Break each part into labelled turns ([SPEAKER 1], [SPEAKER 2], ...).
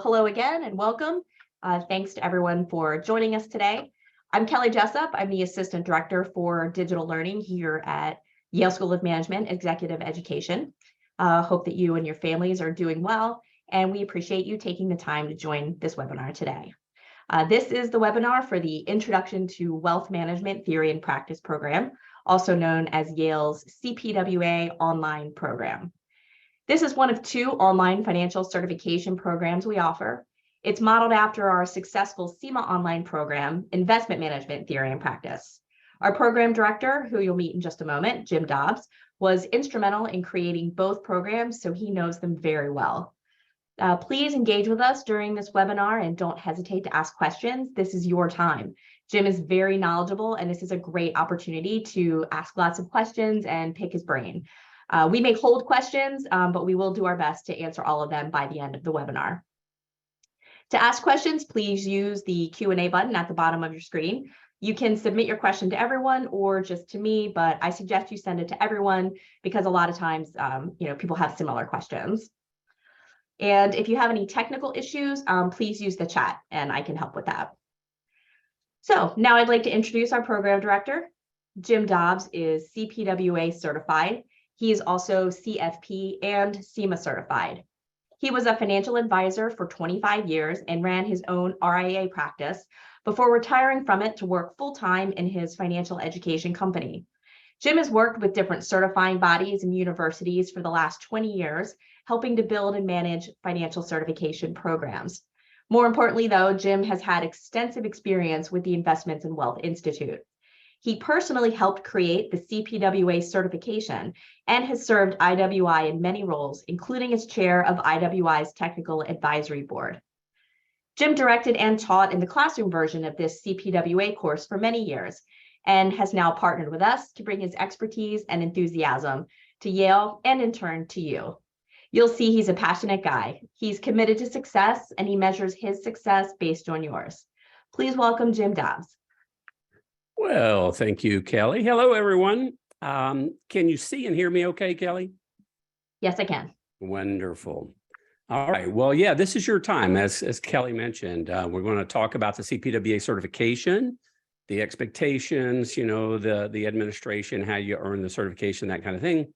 [SPEAKER 1] Hello again and welcome. Thanks to everyone for joining us today. I'm Kelly Jessup. I'm the Assistant Director for Digital Learning here at Yale School of Management Executive Education. Hope that you and your families are doing well, and we appreciate you taking the time to join this webinar today. This is the webinar for the Introduction to Wealth Management Theory and Practice program, also known as Yale's CPWA online program. This is one of two online financial certification programs we offer. It's modeled after our successful CIMA online program, Investment Management Theory and Practice. Our program director, who you'll meet in just a moment, Jim Dobbs, was instrumental in creating both programs, so he knows them very well. Please engage with us during this webinar and don't hesitate to ask questions. This is your time. Jim is very knowledgeable, and this is a great opportunity to ask lots of questions and pick his brain. We may hold questions, but we will do our best to answer all of them by the end of the webinar. To ask questions, please use the Q&A button at the bottom of your screen. You can submit your question to everyone or just to me, but I suggest you send it to everyone because a lot of times, people have similar questions. And if you have any technical issues, please use the chat and I can help with that. So now I'd like to introduce our program director. Jim Dobbs is CPWA certified. He is also CFP and CIMA certified. He was a financial advisor for 25 years and ran his own RIA practice before retiring from it to work full-time in his financial education company. Jim has worked with different certifying bodies and universities for the last 20 years, helping to build and manage financial certification programs. More importantly, though, Jim has had extensive experience with the Investments in Wealth Institute. He personally helped create the CPWA certification and has served IWI in many roles, including as chair of IWI's Technical Advisory Board. Jim directed and taught in the classroom version of this CPWA course for many years and has now partnered with us to bring his expertise and enthusiasm to Yale and in turn to you. You'll see he's a passionate guy. He's committed to success and he measures his success based on yours. Please welcome Jim Dobbs.
[SPEAKER 2] Well, thank you, Kelly. Hello, everyone. Can you see and hear me okay, Kelly?
[SPEAKER 1] Yes, I can.
[SPEAKER 2] Wonderful. All right. Well, yeah, this is your time. As Kelly mentioned, we're going to talk about the CPWA certification, the expectations, the administration, how you earn the certification, that kind of thing.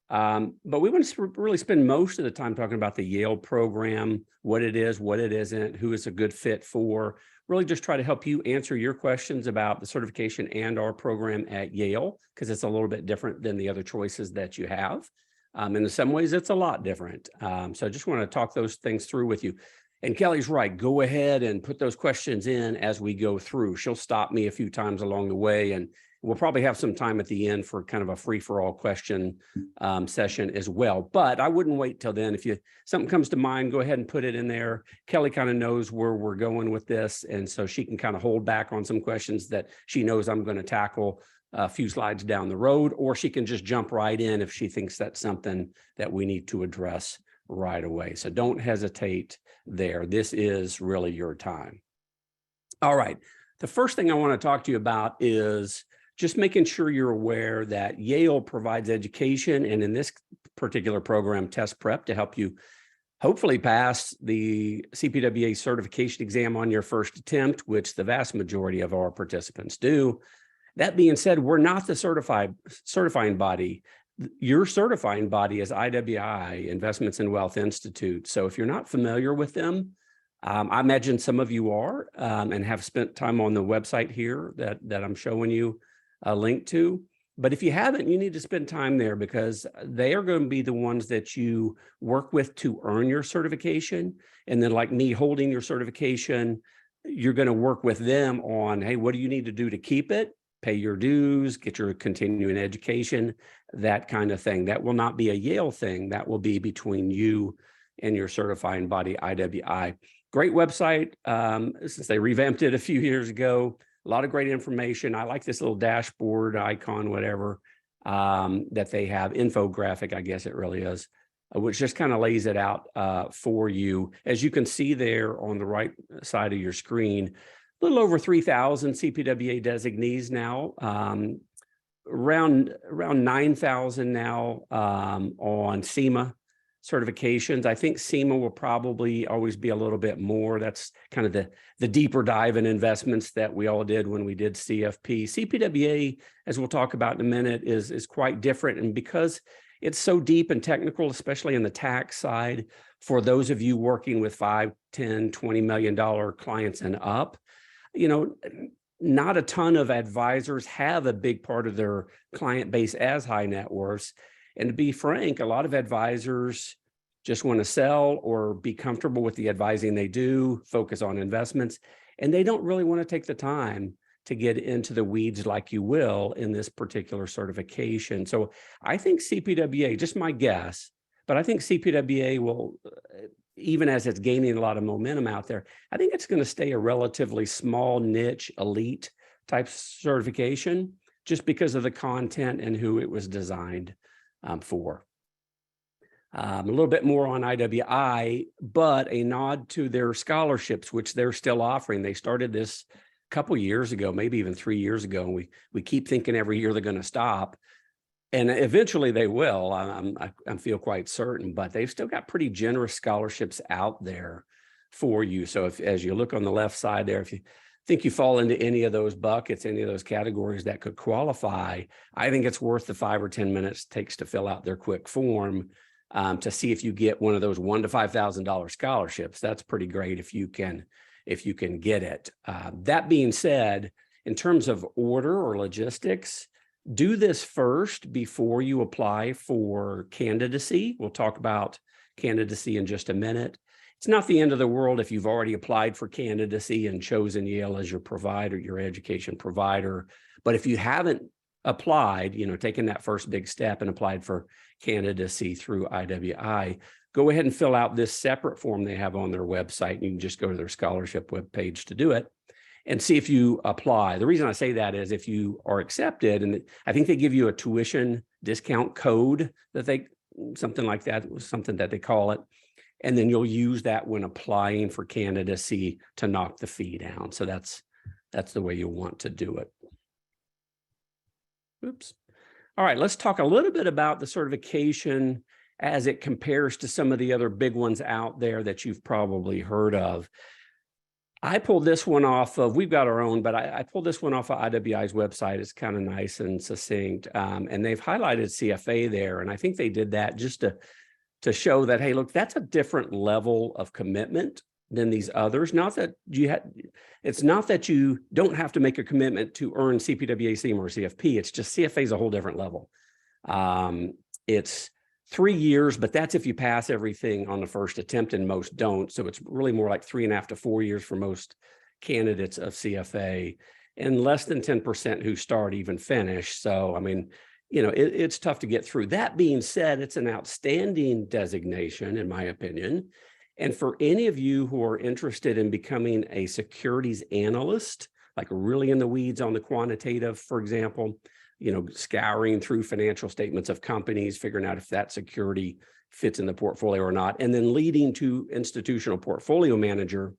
[SPEAKER 2] But we want to really spend most of the time talking about the Yale program, what it is, what it isn't, who it's a good fit for, really just try to help you answer your questions about the certification and our program at Yale, because it's a little bit different than the other choices that you have. In some ways, it's a lot different. So I just want to talk those things through with you. And Kelly's right. Go ahead and put those questions in as we go through. She'll stop me a few times along the way, and we'll probably have some time at the end for kind of a free-for-all question session as well. But I wouldn't wait till then. If something comes to mind, go ahead and put it in there. Kelly kind of knows where we're going with this, and so she can kind of hold back on some questions that she knows I'm going to tackle a few slides down the road, or she can just jump right in if she thinks that's something that we need to address right away. So don't hesitate there. This is really your time. All right. The first thing I want to talk to you about is just making sure you're aware that Yale provides education, and in this particular program, test prep to help you hopefully pass the CPWA certification exam on your first attempt, which the vast majority of our participants do. That being said, we're not the certifying body. Your certifying body is IWI, Investments in Wealth Institute. So if you're not familiar with them, I imagine some of you are and have spent time on the website here that I'm showing you a link to. But if you haven't, you need to spend time there because they are going to be the ones that you work with to earn your certification. And then like me holding your certification, you're going to work with them on, hey, what do you need to do to keep it? Pay your dues, get your continuing education, that kind of thing. That will not be a Yale thing. That will be between you and your certifying body, IWI. Great website. Since they revamped it a few years ago, a lot of great information. I like this little dashboard icon, whatever, that they have, infographic, I guess it really is, which just kind of lays it out for you. As you can see there on the right side of your screen, a little over 3,000 CPWA designees now, around 9,000 now on CIMA certifications. I think SEMA will probably always be a little bit more. That's kind of the deeper dive in investments that we all did when we did CFP. CPWA, as we'll talk about in a minute, is quite different. And because it's so deep and technical, especially in the tax side, for those of you working with $5, $10, $20 million clients and up, not a ton of advisors have a big part of their client base as high net worths. And to be frank, a lot of advisors just want to sell or be comfortable with the advising they do, focus on investments, and they don't really want to take the time to get into the weeds like you will in this particular certification. So I think CPWA, just my guess, but I think CPWA will, even as it's gaining a lot of momentum out there, I think it's going to stay a relatively small niche elite type certification just because of the content and who it was designed for. A little bit more on IWI, but a nod to their scholarships, which they're still offering. They started this a couple years ago, maybe even 3 years ago, and we keep thinking every year they're going to stop. And eventually they will, I feel quite certain, but they've still got pretty generous scholarships out there for you. So as you look on the left side there, if you think you fall into any of those buckets, any of those categories that could qualify, I think it's worth the 5 or 10 minutes it takes to fill out their quick form to see if you get one of those $1,000 to $5,000 scholarships. That's pretty great if you can get it. That being said, in terms of order or logistics, do this first before you apply for candidacy. We'll talk about candidacy in just a minute. It's not the end of the world if you've already applied for candidacy and chosen Yale as your provider, your education provider. But if you haven't applied, taken that first big step and applied for candidacy through IWI, go ahead and fill out this separate form they have on their website. You can just go to their scholarship webpage to do it and see if you apply. The reason I say that is if you are accepted, and I think they give you a tuition discount code something like that, was something that they call it. And then you'll use that when applying for candidacy to knock the fee down. So that's the way you'll want to do it. Oops. All right, let's talk a little bit about the certification as it compares to some of the other big ones out there that you've probably heard of. I pulled this one off of, we've got our own, but I pulled this one off of IWI's website. It's kind of nice and succinct. And they've highlighted CFA there. And I think they did that just to show that, hey, look, that's a different level of commitment than these others. It's not that you don't have to make a commitment to earn CPWA, SEMA, or CFP. It's just CFA is a whole different level. It's 3 years, but that's if you pass everything on the first attempt, and most don't. So it's really more like 3.5 to 4 years for most candidates of CFA, and less than 10% who start even finish. So, I mean, it's tough to get through. That being said, it's an outstanding designation, in my opinion. And for any of you who are interested in becoming a securities analyst, like really in the weeds on the quantitative, for example, scouring through financial statements of companies, figuring out if that security fits in the portfolio or not, and then leading to institutional portfolio manager,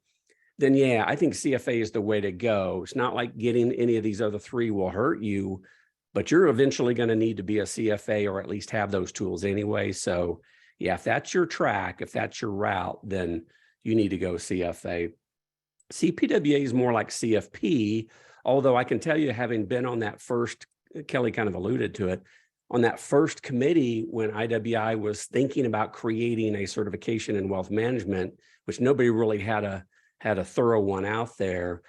[SPEAKER 2] then yeah, I think CFA is the way to go. It's not like getting any of these other three will hurt you, but you're eventually going to need to be a CFA or at least have those tools anyway. So yeah, if that's your track, if that's your route, then you need to go CFA. CPWA is more like CFP, although I can tell you, having been on that first, Kelly kind of alluded to it, on that first committee when IWI was thinking about creating a certification in wealth management, which nobody really had a thorough one out there.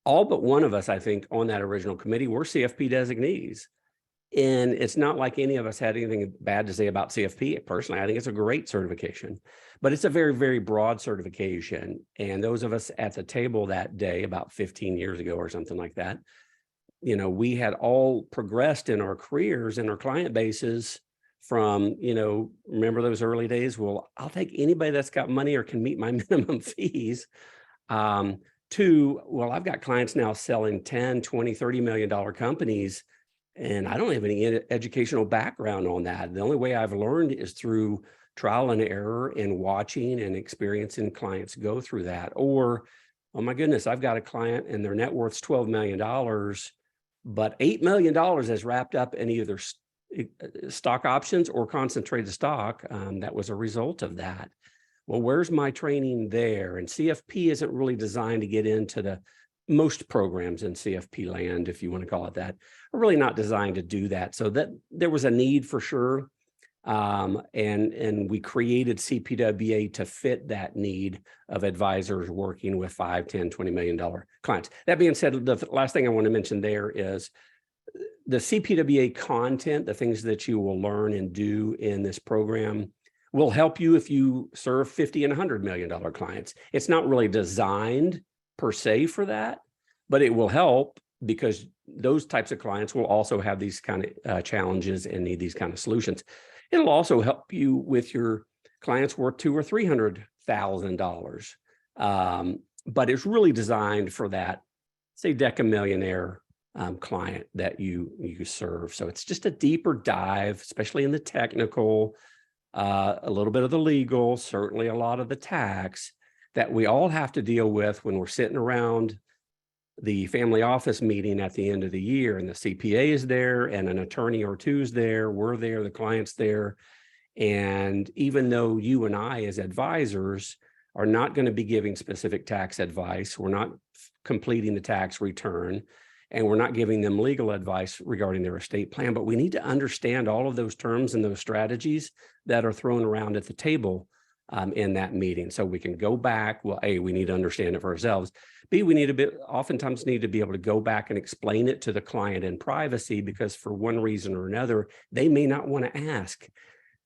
[SPEAKER 2] All but one of us, I think, on that original committee were CFP designees. And it's not like any of us had anything bad to say about CFP. Personally, I think it's a great certification, but it's a very, very broad certification. And those of us at the table that day, about 15 years ago or something like that, we had all progressed in our careers and our client bases from, remember those early days? Well, I'll take anybody that's got money or can meet my minimum fees, to, well, I've got clients now selling 10, 20, $30 million companies, and I don't have any educational background on that. The only way I've learned is through trial and error and watching and experiencing clients go through that. Or, oh my goodness, I've got a client and their net worth's $12 million, but $8 million is wrapped up in either stock options or concentrated stock, that was a result of that. Well, where's my training there? And CFP isn't really designed to get into the most programs in CFP land, if you want to call it that, are really not designed to do that. So that there was a need for sure. And we created CPWA to fit that need of advisors working with $5, $10, $20 million clients. That being said, the last thing I want to mention there is the CPWA content, the things that you will learn and do in this program will help you if you serve $50 and $100 million clients. It's not really designed per se for that, but it will help because those types of clients will also have these kind of challenges and need these kind of solutions. It'll also help you with your clients worth $200,000 or $300,000. But it's really designed for that, say, decamillionaire client that you serve. So it's just a deeper dive, especially in the technical, a little bit of the legal, certainly a lot of the tax that we all have to deal with when we're sitting around the family office meeting at the end of the year, and the CPA is there and an attorney or two is there, we're there, the client's there. And even though you and I as advisors are not going to be giving specific tax advice, we're not completing the tax return, and we're not giving them legal advice regarding their estate plan, but we need to understand all of those terms and those strategies that are thrown around at the table in that meeting. So we can go back, well, A, we need to understand it for ourselves. B, we oftentimes need to be able to go back and explain it to the client in privacy, because for one reason or another, they may not want to ask.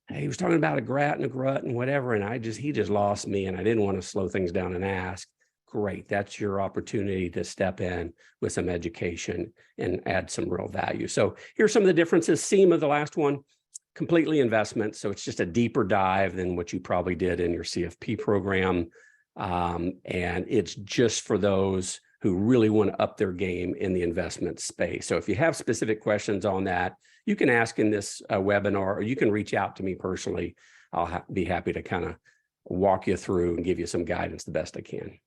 [SPEAKER 2] Hey, he was talking about a grat and a grut and whatever, and he just lost me and I didn't want to slow things down and ask. Great, that's your opportunity to step in with some education and add some real value. So here's some of the differences. Theme of the last one, completely investment. So it's just a deeper dive than what you probably did in your CFP program. And it's just for those who really want to up their game in the investment space. So if you have specific questions on that, you can ask in this webinar, or you can reach out to me personally. I'll be happy to kind of walk you through and give you some guidance the best I can.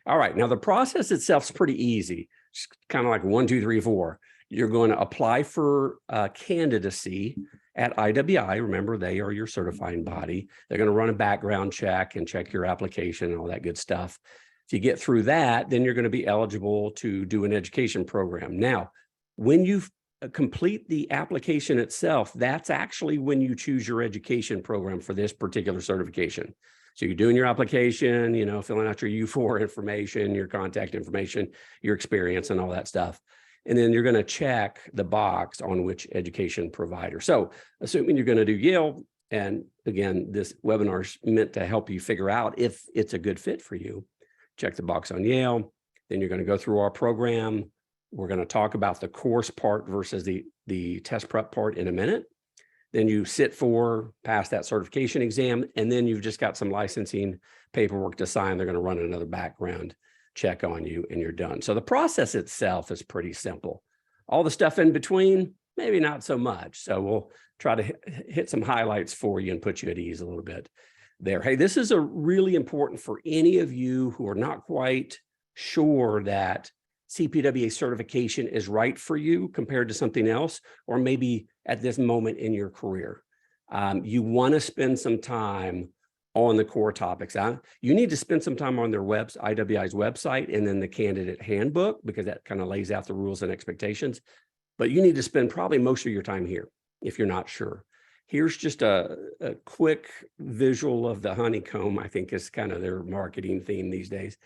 [SPEAKER 2] All right, now the process itself is pretty easy. It's kind of like 1, 2, 3, 4. You're going to apply for candidacy at IWI. Remember, they are your certifying body. They're going to run a background check and check your application and all that good stuff. If you get through that, then you're going to be eligible to do an education program. Now, when you complete the application itself, that's actually when you choose your education program for this particular certification. So you're doing your application, filling out your U4 information, your contact information, your experience, and all that stuff. And then you're going to check the box on which education provider. So assuming you're going to do Yale, and again, this webinar is meant to help you figure out if it's a good fit for you, check the box on Yale. Then you're going to go through our program. We're going to talk about the course part versus the test prep part in a minute. Then you sit for, pass that certification exam, and then you've just got some licensing paperwork to sign. They're going to run another background check on you, and you're done. So the process itself is pretty simple. All the stuff in between, maybe not so much. So we'll try to hit some highlights for you and put you at ease a little bit there. Hey, this is a really important for any of you who are not quite sure that CPWA certification is right for you compared to something else, or maybe at this moment in your career. You want to spend some time on the core topics. You need to spend some time on their IWI's website and then the candidate handbook, because that kind of lays out the rules and expectations. But you need to spend probably most of your time here if you're not sure. Here's just a quick visual of the honeycomb, I think is kind of their marketing theme these days.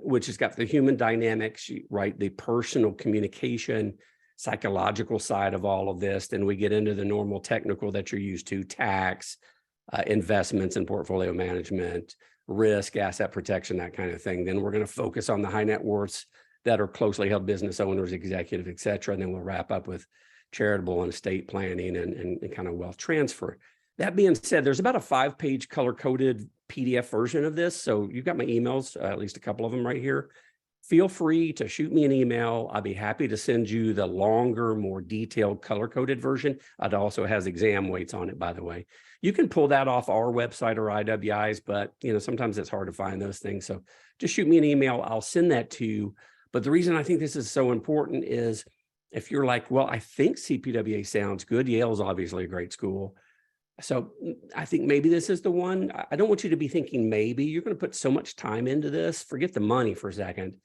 [SPEAKER 2] Which has got the human dynamics, right? The personal communication, psychological side of all of this. Then we get into the normal technical that you're used to, tax, investments and portfolio management, risk, asset protection, that kind of thing. Then we're going to focus on the high net worths that are closely held business owners, executive, et cetera. And then we'll wrap up with charitable and estate planning and kind of wealth transfer. That being said, there's about a 5-page color-coded PDF version of this. So you've got my emails, at least a couple of them right here. Feel free to shoot me an email. I'll be happy to send you the longer, more detailed color-coded version. It also has exam weights on it, by the way. You can pull that off our website or IWI's, but sometimes it's hard to find those things. So just shoot me an email. I'll send that to you. But the reason I think this is so important is If you're like, well, I think CPWA sounds good. Yale's obviously a great school. So I think maybe this is the one. I don't want you to be thinking maybe. You're going to put so much time into this. Forget the money for a second.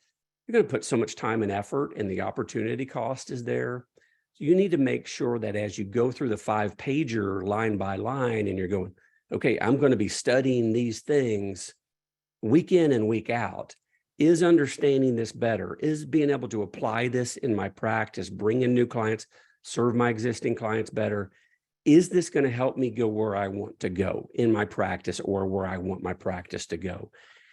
[SPEAKER 2] You're going to put so much time and effort, and the opportunity cost is there. So you need to make sure that as you go through the 5-pager line by line and you're going, okay, I'm going to be studying these things week in and week out. Is understanding this better? Is being able to apply this in my practice, bring in new clients, serve my existing clients better? Is this going to help me go where I want to go in my practice or where I want my practice to go?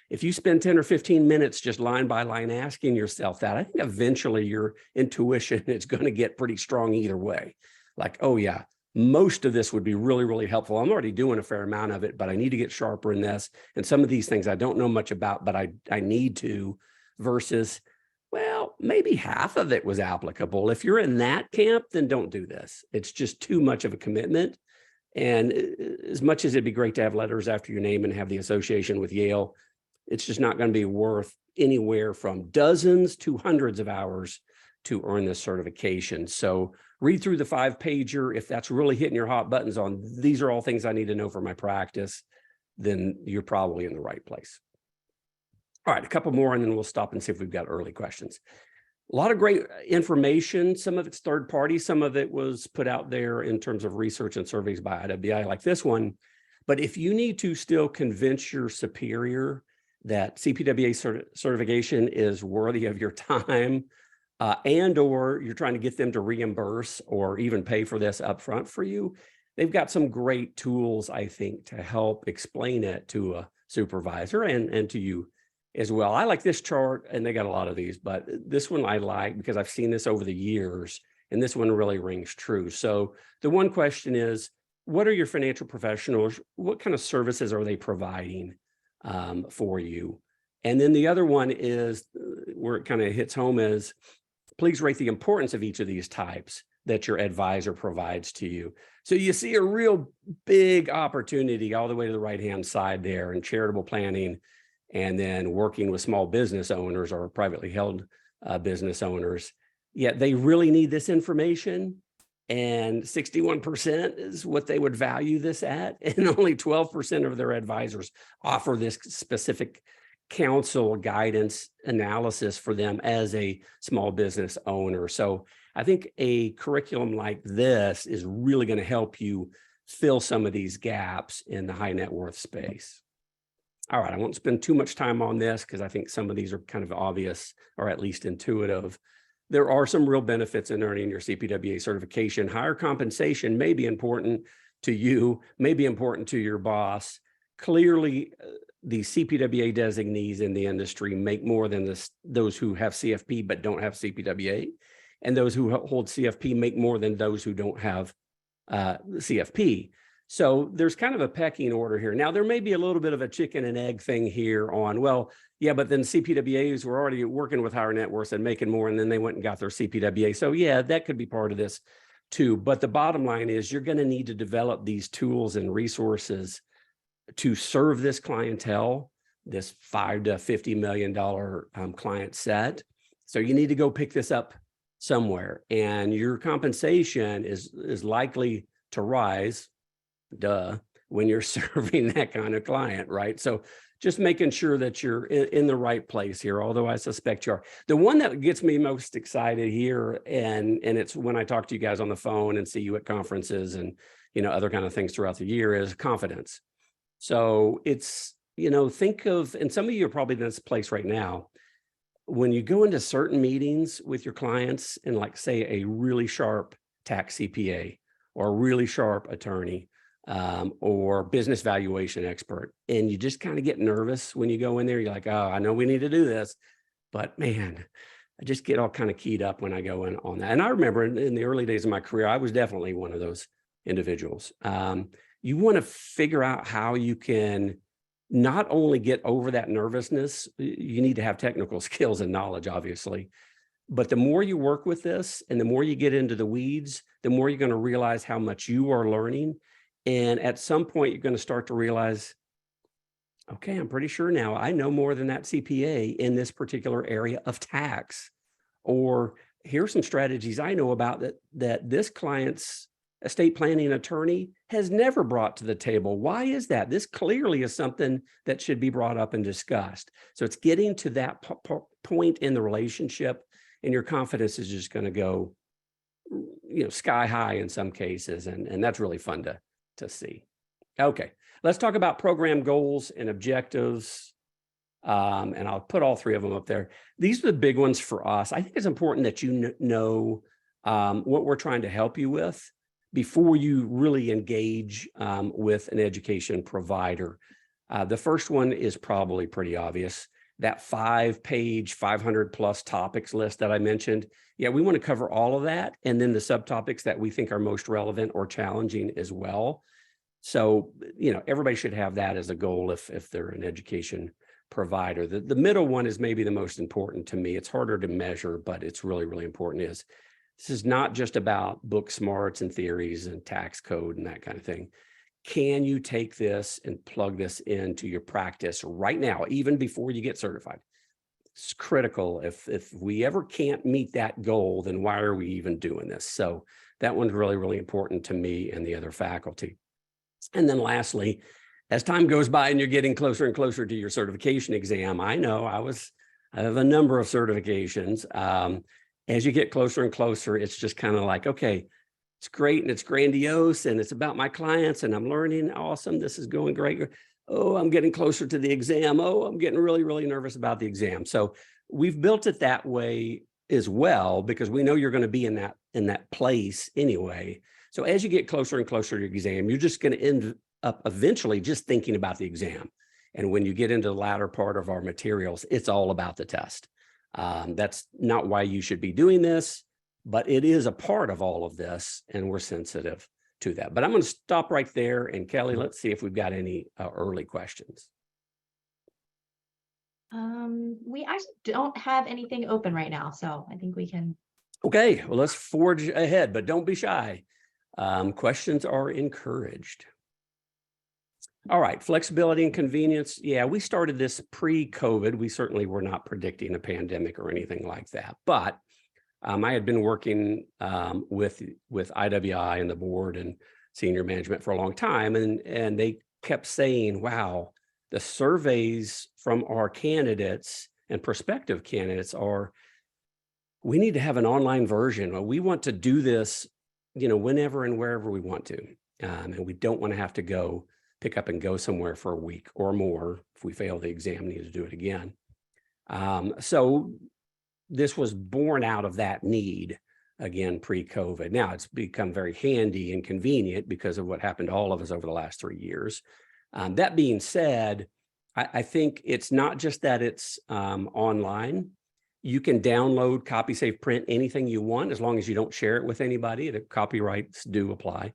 [SPEAKER 2] If you spend 10 or 15 minutes just line by line asking yourself that, I think eventually your intuition is going to get pretty strong either way. Like, oh yeah, most of this would be really, really helpful. I'm already doing a fair amount of it, but I need to get sharper in this. And some of these things I don't know much about, but I need to, versus, well, maybe half of it was applicable. If you're in that camp, then don't do this. It's just too much of a commitment. And as much as it'd be great to have letters after your name and have the association with Yale, it's just not going to be worth anywhere from dozens to hundreds of hours to earn this certification. So read through the 5-pager. If that's really hitting your hot buttons on, these are all things I need to know for my practice, then you're probably in the right place. All right, a couple more, and then we'll stop and see if we've got early questions. A lot of great information. Some of it's third party. Some of it was put out there in terms of research and surveys by IWI, like this one. But if you need to still convince your superior that CPWA certification is worthy of your time, and or you're trying to get them to reimburse or even pay for this upfront for you, they've got some great tools, I think, to help explain it to a supervisor and to you as well. I like this chart, and they got a lot of these, but this one I like because I've seen this over the years, and this one really rings true. So the one question is, what are your financial professionals? What kind of services are they providing for you? And then the other one is where it kind of hits home is, please rate the importance of each of these types that your advisor provides to you. So you see a real big opportunity all the way to the right-hand side there in charitable planning, and then working with small business owners or privately held business owners. Yet they really need this information, and 61% is what they would value this at, and only 12% of their advisors offer this specific counsel, guidance, analysis for them as a small business owner. So I think a curriculum like this is really going to help you fill some of these gaps in the high net worth space. All right, I won't spend too much time on this because I think some of these are kind of obvious or at least intuitive. There are some real benefits in earning your CPWA certification. Higher compensation may be important to you, may be important to your boss. Clearly, the CPWA designees in the industry make more than those who have CFP but don't have CPWA. And those who hold CFP make more than those who don't have CFP. So there's kind of a pecking order here. Now, there may be a little bit of a chicken and egg thing here on, well, yeah, but then CPWAs were already working with higher net worths and making more, and then they went and got their CPWA. So yeah, that could be part of this too. But the bottom line is you're going to need to develop these tools and resources to serve this clientele, this $5 to $50 million client set. So you need to go pick this up somewhere, and your compensation is likely to rise, when you're serving that kind of client, right? So just making sure that you're in the right place here, although I suspect you are. The one that gets me most excited here, and it's when I talk to you guys on the phone and see you at conferences and other kind of things throughout the year, is confidence. So it's, think of, and some of you are probably in this place right now, when you go into certain meetings with your clients and like say a really sharp tax CPA or a really sharp attorney, or business valuation expert, and you just kind of get nervous when you go in there. You're like, oh, I know we need to do this, but man, I just get all kind of keyed up when I go in on that. And I remember in the early days of my career, I was definitely one of those individuals. You want to figure out how you can not only get over that nervousness, you need to have technical skills and knowledge, obviously, but the more you work with this and the more you get into the weeds, the more you're going to realize how much you are learning. And at some point, you're going to start to realize, okay, I'm pretty sure now I know more than that CPA in this particular area of tax, or here's some strategies I know about that this client's estate planning attorney has never brought to the table. Why is that? This clearly is something that should be brought up and discussed. So it's getting to that point in the relationship, and your confidence is just going to go, sky high in some cases, and that's really fun to see. Okay, let's talk about program goals and objectives. And I'll put all three of them up there. These are the big ones for us. I think it's important that you know what we're trying to help you with before you really engage with an education provider. The first one is probably pretty obvious. That 5-page, 500+ topics list that I mentioned. Yeah, we want to cover all of that, and then the subtopics that we think are most relevant or challenging as well. So, everybody should have that as a goal if they're an education provider. The middle one is maybe the most important to me. It's harder to measure, but it's really, really important. This is not just about book smarts and theories and tax code and that kind of thing. Can you take this and plug this into your practice right now, even before you get certified? It's critical. If we ever can't meet that goal, then why are we even doing this? So that one's really, really important to me and the other faculty. And then lastly, as time goes by and you're getting closer and closer to your certification exam, I know I have a number of certifications. As you get closer and closer, it's just kind of like, okay, it's great and it's grandiose and it's about my clients and I'm learning. Awesome. This is going great. Oh, I'm getting closer to the exam. Oh, I'm getting really, really nervous about the exam. So we've built it that way as well, because we know you're going to be in that place anyway. So as you get closer and closer to your exam, you're just going to end up eventually just thinking about the exam. And when you get into the latter part of our materials, it's all about the test. That's not why you should be doing this, but it is a part of all of this, and we're sensitive to that. But I'm going to stop right there. And Kelly, let's see if we've got any early questions.
[SPEAKER 1] We actually don't have anything open right now, so I think we can.
[SPEAKER 2] Okay, well, let's forge ahead, but don't be shy. Questions are encouraged. All right, flexibility and convenience. Yeah, we started this pre-COVID. We certainly were not predicting a pandemic or anything like that. But I had been working with IWI and the board and senior management for a long time, and they kept saying, wow, the surveys from our candidates and prospective candidates are, we need to have an online version. We want to do this, whenever and wherever we want to. And we don't want to have to pick up and go somewhere for a week or more. If we fail the exam, need to do it again. So this was born out of that need, again, pre-COVID. Now it's become very handy and convenient because of what happened to all of us over the last 3 years. That being said, I think it's not just that it's online. You can download, copy, save, print anything you want, as long as you don't share it with anybody. The copyrights do apply.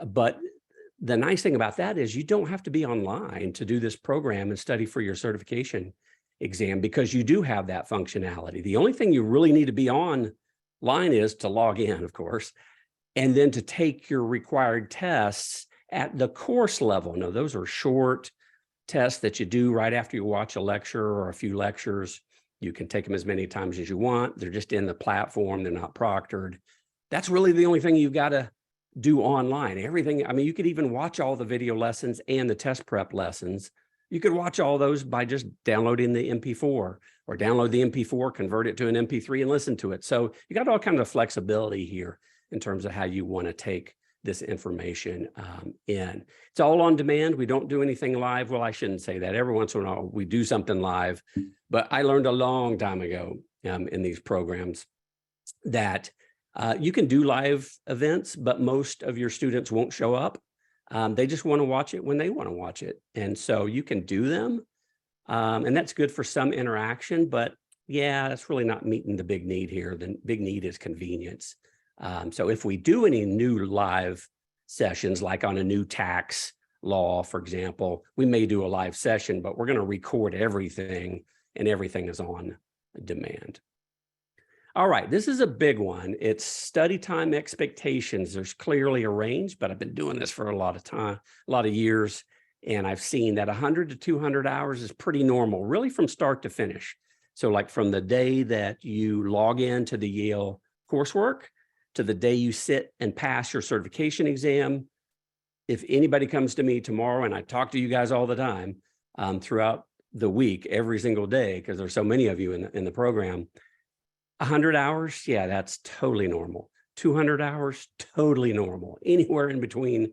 [SPEAKER 2] But the nice thing about that is you don't have to be online to do this program and study for your certification exam, because you do have that functionality. The only thing you really need to be online is to log in, of course, and then to take your required tests at the course level. Now, those are short tests that you do right after you watch a lecture or a few lectures. You can take them as many times as you want. They're just in the platform. They're not proctored. That's really the only thing you've got to do online. Everything, you could even watch all the video lessons and the test prep lessons. You could watch all those by just downloading the MP4, or download the MP4, convert it to an MP3 and listen to it. So you got all kinds of flexibility here in terms of how you want to take this information in. It's all on demand. We don't do anything live. Well, I shouldn't say that. Every once in a while we do something live, but I learned a long time ago in these programs that you can do live events, but most of your students won't show up. They just want to watch it when they want to watch it. And so you can do them. And that's good for some interaction, but yeah, that's really not meeting the big need here. The big need is convenience. So if we do any new live sessions, like on a new tax law, for example, we may do a live session, but we're going to record everything, and everything is on demand. All right, this is a big one. It's study time expectations. There's clearly a range, but I've been doing this for a lot of years, and I've seen that 100 to 200 hours is pretty normal, really from start to finish. So like from the day that you log into the Yale coursework to the day you sit and pass your certification exam, if anybody comes to me tomorrow, and I talk to you guys all the time throughout the week, every single day, because there's so many of you in the program, 100 hours, yeah, that's totally normal. 200 hours, totally normal. Anywhere in between,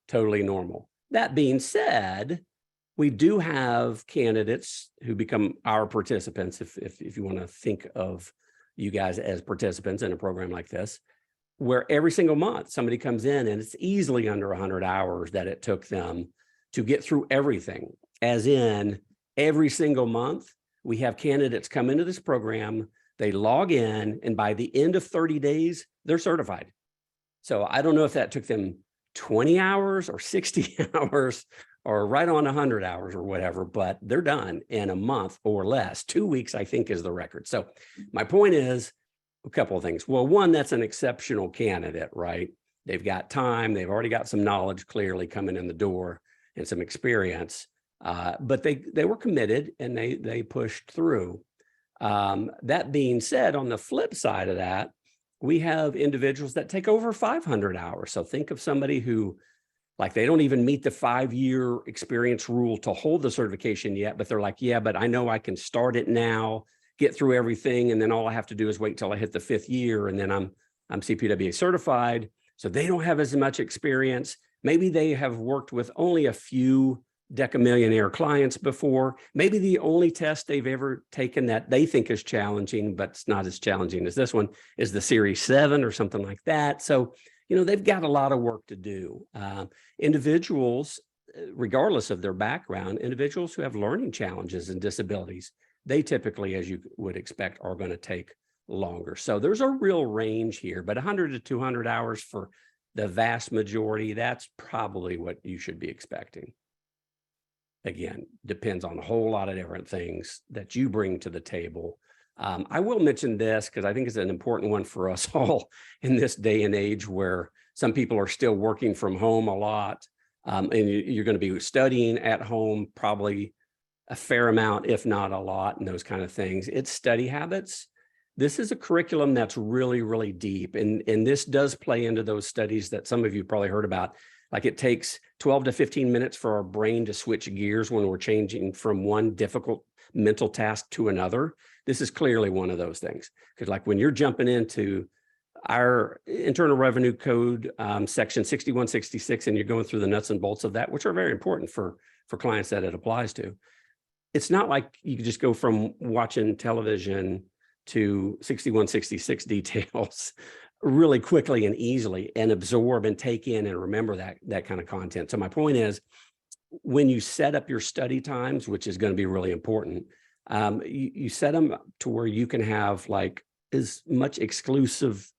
[SPEAKER 2] totally normal. That being said, we do have candidates who become our participants, if you want to think of you guys as participants in a program like this, where every single month somebody comes in and it's easily under 100 hours that it took them to get through everything. As in, every single month, we have candidates come into this program, they log in, and by the end of 30 days, they're certified. So I don't know if that took them 20 hours or 60 hours or right on 100 hours or whatever, but they're done in a month or less. 2 weeks, I think, is the record. So my point is a couple of things. Well, one, that's an exceptional candidate, right? They've got time. They've already got some knowledge clearly coming in the door and some experience, but they were committed and they pushed through. That being said, on the flip side of that, we have individuals that take over 500 hours. So think of somebody who, like, they don't even meet the 5-year experience rule to hold the certification yet, but they're like, yeah, but I know I can start it now, get through everything, and then all I have to do is wait till I hit the 5th year, and then I'm CPWA certified. So they don't have as much experience. Maybe they have worked with only a few decamillionaire clients before. Maybe the only test they've ever taken that they think is challenging, but it's not as challenging as this one, is the Series 7 or something like that. So, you know, they've got a lot of work to do. Individuals, regardless of their background, individuals who have learning challenges and disabilities, they typically, as you would expect, are going to take longer. So there's a real range here, but 100 to 200 hours for the vast majority, that's probably what you should be expecting. Again, depends on a whole lot of different things that you bring to the table. I will mention this because I think it's an important one for us all in this day and age where some people are still working from home a lot, and you're going to be studying at home probably a fair amount, if not a lot, and those kind of things. It's study habits. This is a curriculum that's really, really deep, and this does play into those studies that some of you probably heard about. Like, it takes 12 to 15 minutes for our brain to switch gears when we're changing from one difficult mental task to another. This is clearly one of those things. Because like when you're jumping into our Internal Revenue Code, section 6166, and you're going through the nuts and bolts of that, which are very important for clients that it applies to. It's not like you can just go from watching television to 6166 details really quickly and easily and absorb and take in and remember that kind of content. So my point is, when you set up your study times, which is going to be really important, you set them to where you can have like as much exclusive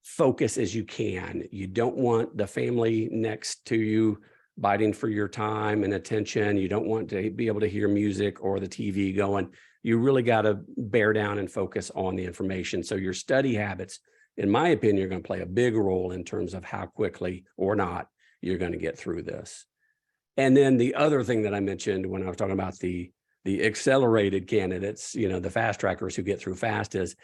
[SPEAKER 2] focus as you can. You don't want the family next to you biting for your time and attention. You don't want to be able to hear music or the TV going. You really got to bear down and focus on the information. So your study habits, in my opinion, are going to play a big role in terms of how quickly or not you're going to get through this. And then the other thing that I mentioned when I was talking about the accelerated candidates, you know, the fast trackers who get through fast, is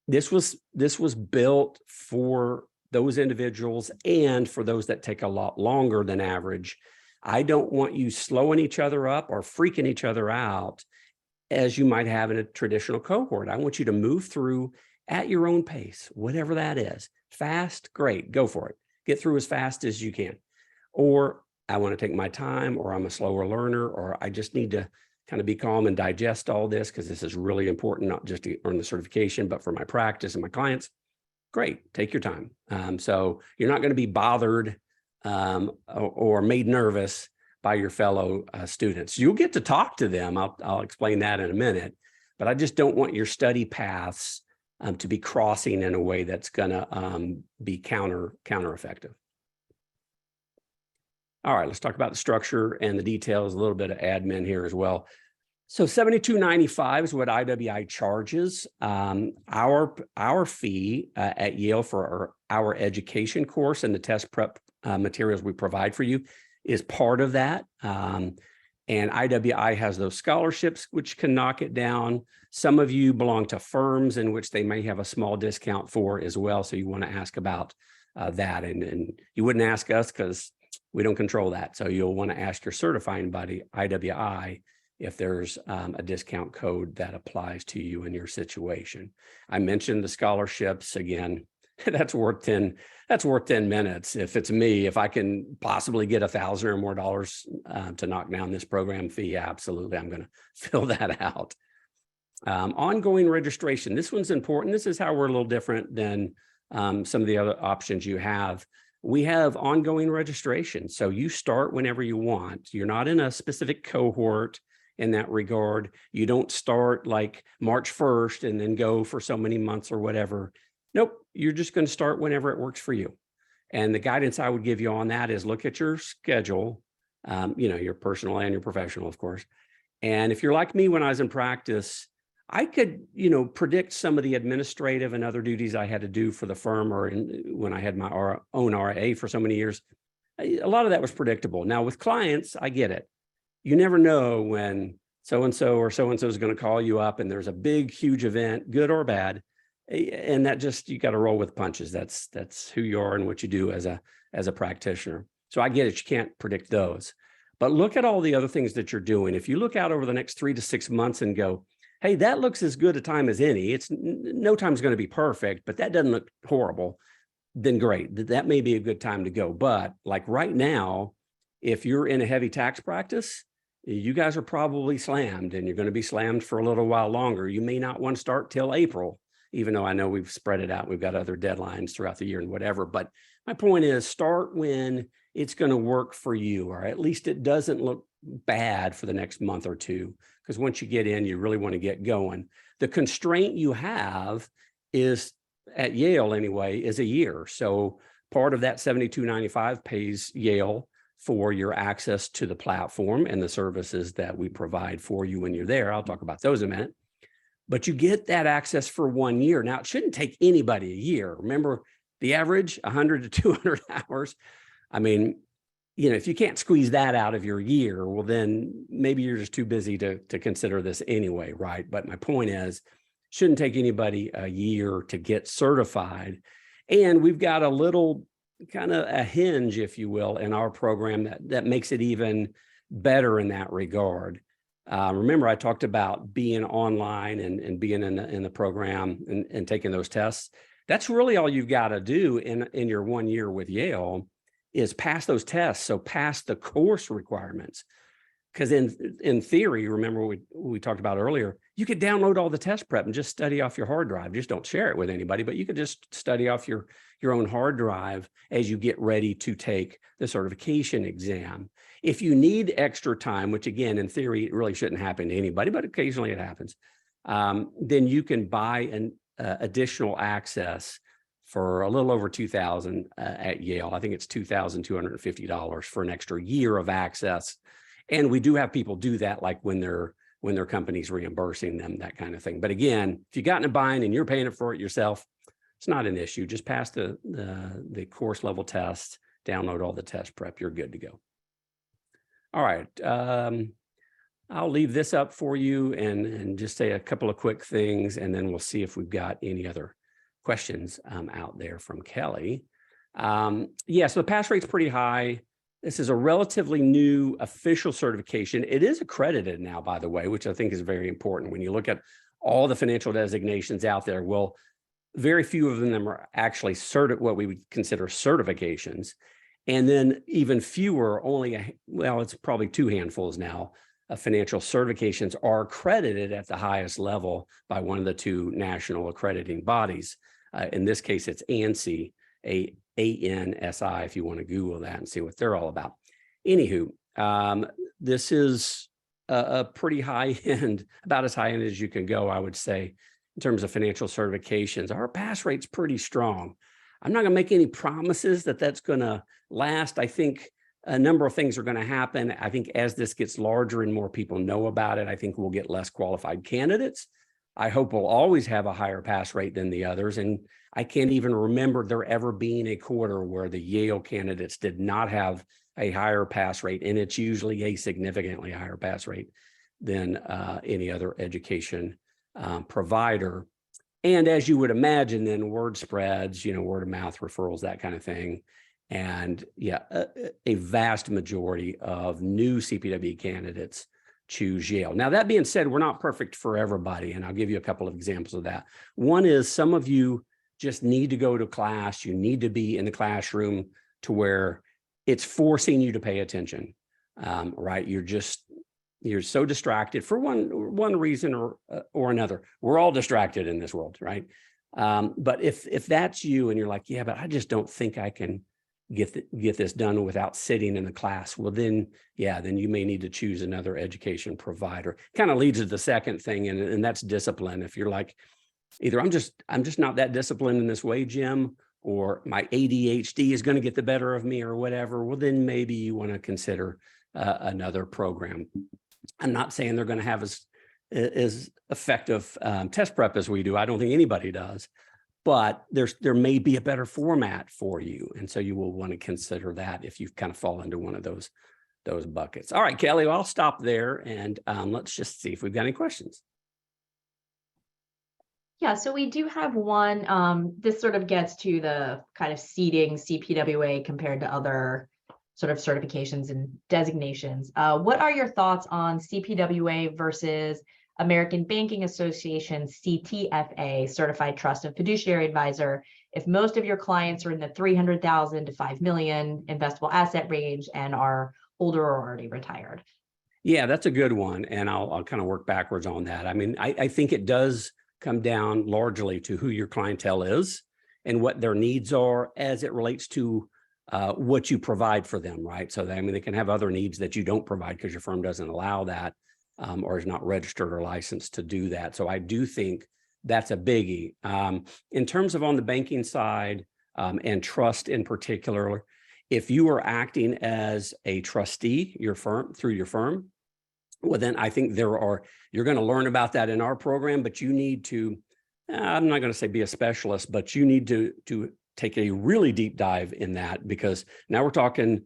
[SPEAKER 2] this was built for those individuals and for those that take a lot longer than average. I don't want you slowing each other up or freaking each other out as you might have in a traditional cohort. I want you to move through at your own pace, whatever that is. Fast, great, go for it. Get through as fast as you can. Or I want to take my time, or I'm a slower learner, or I just need to kind of be calm and digest all this because this is really important, not just to earn the certification, but for my practice and my clients. Great, take your time. So you're not going to be bothered or made nervous by your fellow students. You'll get to talk to them. I'll explain that in a minute, but I just don't want your study paths to be crossing in a way that's going to be counter effective. All right, let's talk about the structure and the details, a little bit of admin here as well. So $72.95 is what IWI charges. Our fee at Yale for our education course and the test prep materials we provide for you is part of that. And IWI has those scholarships, which can knock it down. Some of you belong to firms in which they may have a small discount for as well. So you want to ask about that. And you wouldn't ask us because we don't control that. So you'll want to ask your certifying body, IWI, if there's a discount code that applies to you in your situation. I mentioned the scholarships again. That's worth 10 minutes. If it's me, if I can possibly get $1,000 or more to knock down this program fee, absolutely, I'm going to fill that out. Ongoing registration. This one's important. This is how we're a little different than some of the other options you have. We have ongoing registration. So you start whenever you want. You're not in a specific cohort in that regard. You don't start like March 1st and then go for so many months or whatever. Nope, you're just going to start whenever it works for you. And the guidance I would give you on that is look at your schedule, your personal and your professional, of course. And if you're like me when I was in practice, I could, predict some of the administrative and other duties I had to do for the firm or when I had my own RIA for so many years. A lot of that was predictable. Now with clients, I get it. You never know when so-and-so or so-and-so is going to call you up and there's a big, huge event, good or bad. And that just, you got to roll with punches. That's who you are and what you do as a practitioner. So I get it. You can't predict those, but look at all the other things that you're doing. If you look out over the next 3 to 6 months and go, hey, that looks as good a time as any. It's no time's going to be perfect, but that doesn't look horrible. Then great. That may be a good time to go. But like right now, if you're in a heavy tax practice, you guys are probably slammed and you're going to be slammed for a little while longer. You may not want to start till April, even though I know we've spread it out. We've got other deadlines throughout the year and whatever. But my point is start when it's going to work for you, or at least it doesn't look bad for the next month or two. Because once you get in, you really want to get going. The constraint you have is, at Yale anyway, is a year. So part of that $72.95 pays Yale for your access to the platform and the services that we provide for you when you're there. I'll talk about those in a minute. But you get that access for 1 year. Now, it shouldn't take anybody a year. Remember, the average, 100 to 200 hours. I mean, if you can't squeeze that out of your year, well, then maybe you're just too busy to consider this anyway, right? But my point is, shouldn't take anybody a year to get certified. And we've got a little kind of a hinge, if you will, in our program that makes it even better in that regard. Remember, I talked about being online and being in the program and taking those tests. That's really all you've got to do in your 1 year with Yale is pass those tests. So pass the course requirements. Because in theory, remember we talked about earlier, you could download all the test prep and just study off your hard drive. Just don't share it with anybody, but you could just study off your own hard drive as you get ready to take the certification exam. If you need extra time, which again, in theory, it really shouldn't happen to anybody, but occasionally it happens, then you can buy an additional access for a little over $2,000 at Yale. I think it's $2,250 for an extra year of access. And we do have people do that, like when their company's reimbursing them, that kind of thing. But again, if you got in a bind and you're paying for it yourself, it's not an issue. Just pass the course level test, download all the test prep, you're good to go. All right. I'll leave this up for you and just say a couple of quick things, and then we'll see if we've got any other questions out there from Kelly. So the pass rate's pretty high. This is a relatively new official certification. It is accredited now, by the way, which I think is very important. When you look at all the financial designations out there, well, very few of them are actually what we would consider certifications. And then even fewer, it's probably 2 handfuls now, of financial certifications are accredited at the highest level by one of the 2 national accrediting bodies. In this case, it's ANSI, ANSI, if you want to Google that and see what they're all about. Anywho, this is a pretty high end, about as high end as you can go, I would say, in terms of financial certifications. Our pass rate's pretty strong. I'm not going to make any promises that that's going to last. I think a number of things are going to happen. I think as this gets larger and more people know about it, I think we'll get less qualified candidates. I hope we'll always have a higher pass rate than the others. And I can't even remember there ever being a quarter where the Yale candidates did not have a higher pass rate, and it's usually a significantly higher pass rate than any other education provider. And as you would imagine, then word spreads, word of mouth referrals, that kind of thing. And yeah, a vast majority of new CPWA candidates choose Yale. Now, that being said, we're not perfect for everybody, and I'll give you a couple of examples of that. One is some of you just need to go to class. You need to be in the classroom to where it's forcing you to pay attention, right? You're so distracted for one reason or another. We're all distracted in this world, right? But if that's you and you're like, yeah, but I just don't think I can get this done without sitting in the class, well, then you may need to choose another education provider. Kind of leads to the second thing, and that's discipline. If you're like, either I'm just not that disciplined in this way, Jim, or my ADHD is going to get the better of me or whatever, well, then maybe you want to consider another program. I'm not saying they're going to have as effective test prep as we do. I don't think anybody does, but there may be a better format for you. And so you will want to consider that if you kind of fall into one of those buckets. All right, Kelly, well, I'll stop there and let's just see if we've got any questions.
[SPEAKER 1] Yeah, so we do have one. This sort of gets to the kind of seeding CPWA compared to other sort of certifications and designations. What are your thoughts on CPWA versus American Banking Association CTFA, Certified Trust and Fiduciary Advisor, if most of your clients are in the 300,000 to 5 million investable asset range and are older or already retired?
[SPEAKER 2] Yeah, that's a good one. And I'll kind of work backwards on that. I mean, I think it does come down largely to who your clientele is and what their needs are as it relates to what you provide for them, right? So they can have other needs that you don't provide because your firm doesn't allow that or is not registered or licensed to do that. So I do think that's a biggie. In terms of on the banking side and trust in particular, if you are acting as a trustee, through your firm, well, then I think you're going to learn about that in our program, but you need to, I'm not going to say be a specialist, but you need to take a really deep dive in that, because now we're talking,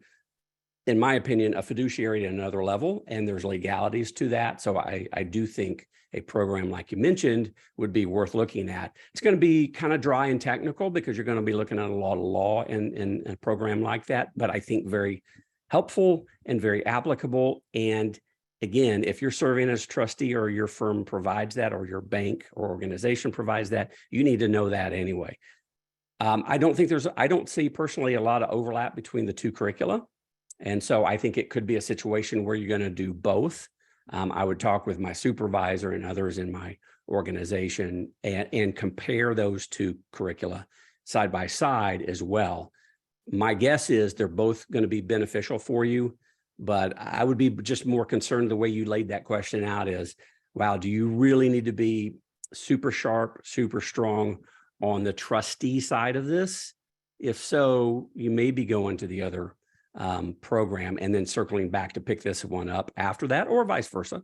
[SPEAKER 2] in my opinion, a fiduciary at another level, and there's legalities to that. So I do think a program like you mentioned would be worth looking at. It's going to be kind of dry and technical because you're going to be looking at a lot of law in a program like that, but I think very helpful and very applicable. And again, if you're serving as a trustee or your firm provides that, or your bank or organization provides that, you need to know that anyway. I don't see personally a lot of overlap between the two curricula. And so I think it could be a situation where you're going to do both. I would talk with my supervisor and others in my organization and compare those two curricula side by side as well. My guess is they're both going to be beneficial for you, but I would be just more concerned the way you laid that question out is, wow, do you really need to be super sharp, super strong on the trustee side of this? If so, you may be going to the other program and then circling back to pick this one up after that, or vice versa.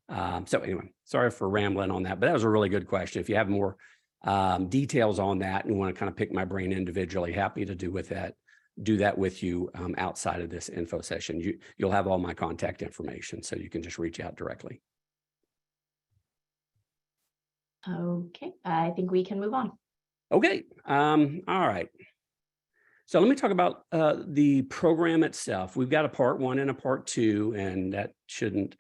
[SPEAKER 2] So anyway, sorry for rambling on that, but that was a really good question. If you have more details on that and want to kind of pick my brain individually, happy to do that with you outside of this info session. You'll have all my contact information, so you can just reach out directly.
[SPEAKER 1] Okay, I think we can move on.
[SPEAKER 2] Okay, all right. So let me talk about the program itself. We've got a part 1 and a part 2, and that shouldn't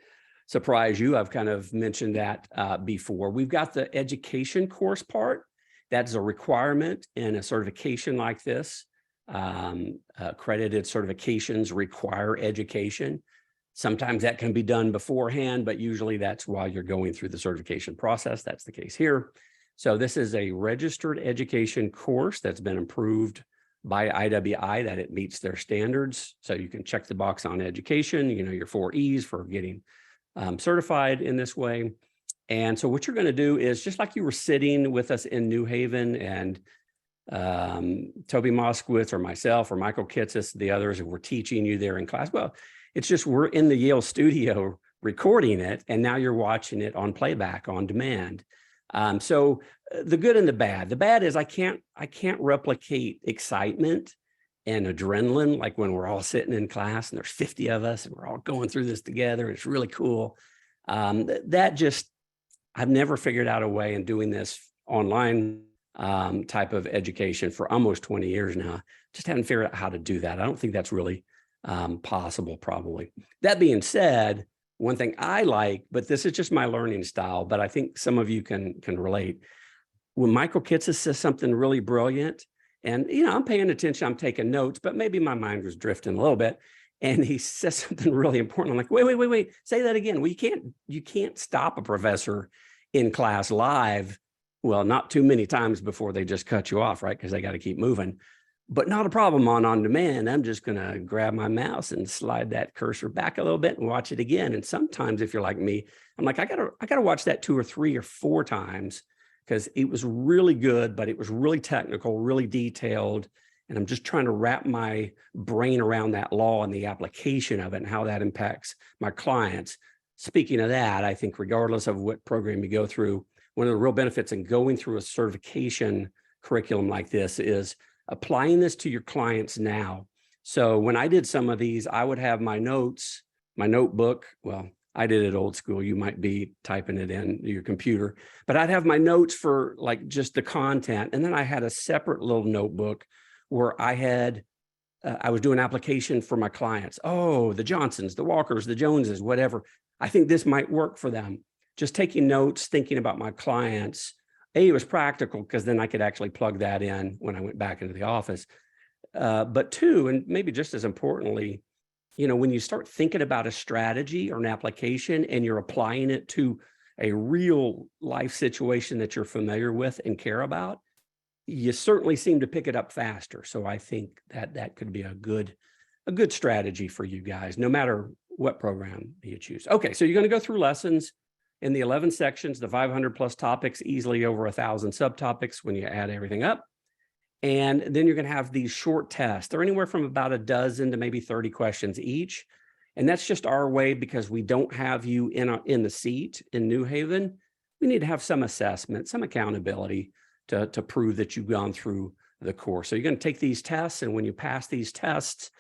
[SPEAKER 2] surprise you. I've kind of mentioned that before. We've got the education course part. That's a requirement in a certification like this. Accredited certifications require education. Sometimes that can be done beforehand, but usually that's while you're going through the certification process. That's the case here. So this is a registered education course that's been approved by IWI that it meets their standards. So you can check the box on education, your 4 E's for getting certified in this way. And so what you're going to do is, just like you were sitting with us in New Haven and Toby Moskowitz or myself or Michael Kitsis, the others who were teaching you there in class, well, it's just we're in the Yale studio recording it, and now you're watching it on playback on demand. So the good and the bad. The bad is I can't replicate excitement and adrenaline, like when we're all sitting in class and there's 50 of us and we're all going through this together. It's really cool. I've never figured out a way in doing this online type of education for almost 20 years now. Just haven't figured out how to do that. I don't think that's really possible, probably. That being said, one thing I like, but this is just my learning style, but I think some of you can relate. When Michael Kitces says something really brilliant, and I'm paying attention, I'm taking notes, but maybe my mind was drifting a little bit. And he says something really important. I'm like, wait, say that again. Well, you can't stop a professor in class live. Well, not too many times before they just cut you off, right? Because they got to keep moving. But not a problem on demand. I'm just going to grab my mouse and slide that cursor back a little bit and watch it again. And sometimes if you're like me, I'm like, I gotta watch that 2 or 3 or 4 times because it was really good, but it was really technical, really detailed. And I'm just trying to wrap my brain around that law and the application of it and how that impacts my clients. Speaking of that, I think regardless of what program you go through, one of the real benefits in going through a certification curriculum like this is applying this to your clients now. So when I did some of these, I would have my notes, my notebook. Well, I did it old school. You might be typing it in your computer, but I'd have my notes for like just the content. And then I had a separate little notebook where I was doing application for my clients. Oh, the Johnsons, the Walkers, the Joneses, whatever. I think this might work for them. Just taking notes, thinking about my clients. It was practical because then I could actually plug that in when I went back into the office. But 2, and maybe just as importantly, when you start thinking about a strategy or an application and you're applying it to a real life situation that you're familiar with and care about, you certainly seem to pick it up faster. So I think that could be a good strategy for you guys, no matter what program you choose. Okay, so you're going to go through lessons in the 11 sections, the 500 plus topics, easily over 1,000 subtopics when you add everything up. And then you're going to have these short tests. They're anywhere from about a dozen to maybe 30 questions each. And that's just our way because we don't have you in the seat in New Haven. We need to have some assessment, some accountability to prove that you've gone through the course. So you're going to take these tests, and when you pass these tests,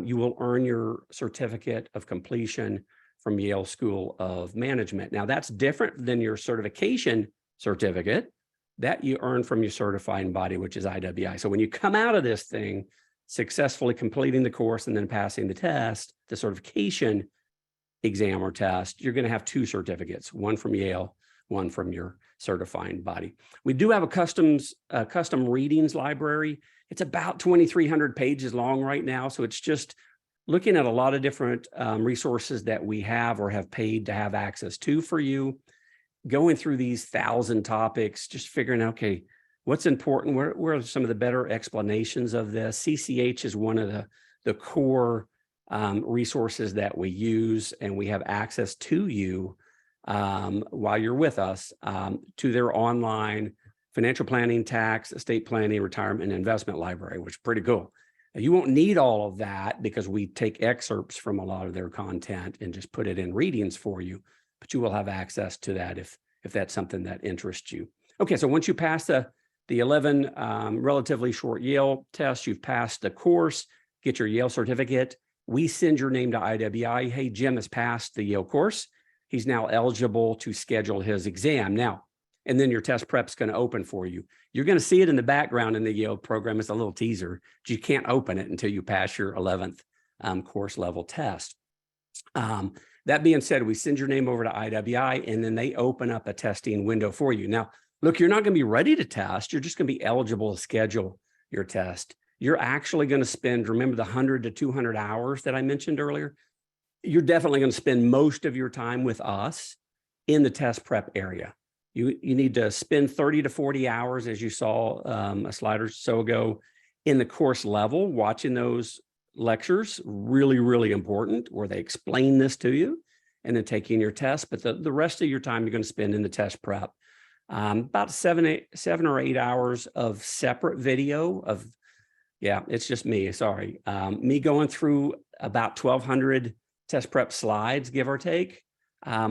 [SPEAKER 2] you will earn your certificate of completion from Yale School of Management. Now, that's different than your certification certificate that you earn from your certifying body, which is IWI. So when you come out of this thing, successfully completing the course and then passing the test, the certification exam or test, you're going to have 2 certificates, one from Yale, one from your certifying body. We do have a custom readings library. It's about 2,300 pages long right now. So it's just looking at a lot of different resources that we have or have paid to have access to for you, going through these 1,000 topics, just figuring out, okay, what's important? Where are some of the better explanations of this? CCH is one of the core resources that we use, and we have access to you while you're with us to their online financial planning, tax, estate planning, retirement, and investment library, which is pretty cool. You won't need all of that because we take excerpts from a lot of their content and just put it in readings for you, but you will have access to that if that's something that interests you. Okay, so once you pass the 11 relatively short Yale tests, you've passed the course, get your Yale certificate. We send your name to IWI. Hey, Jim has passed the Yale course. He's now eligible to schedule his exam. Now, and then your test prep's going to open for you. You're going to see it in the background in the Yale program. It's a little teaser, but you can't open it until you pass your 11th course level test. That being said, we send your name over to IWI, and then they open up a testing window for you. Now, look, you're not going to be ready to test. You're just going to be eligible to schedule your test. You're actually going to spend, remember the 100 to 200 hours that I mentioned earlier? You're definitely going to spend most of your time with us in the test prep area. You need to spend 30 to 40 hours, as you saw a slide or so ago, in the course level, watching those lectures, really, really important, where they explain this to you, and then taking your test. But the rest of your time you're going to spend in the test prep. About 7 or 8 hours of separate video of, yeah, it's just me, sorry. Me going through about 1,200 test prep slides, give or take,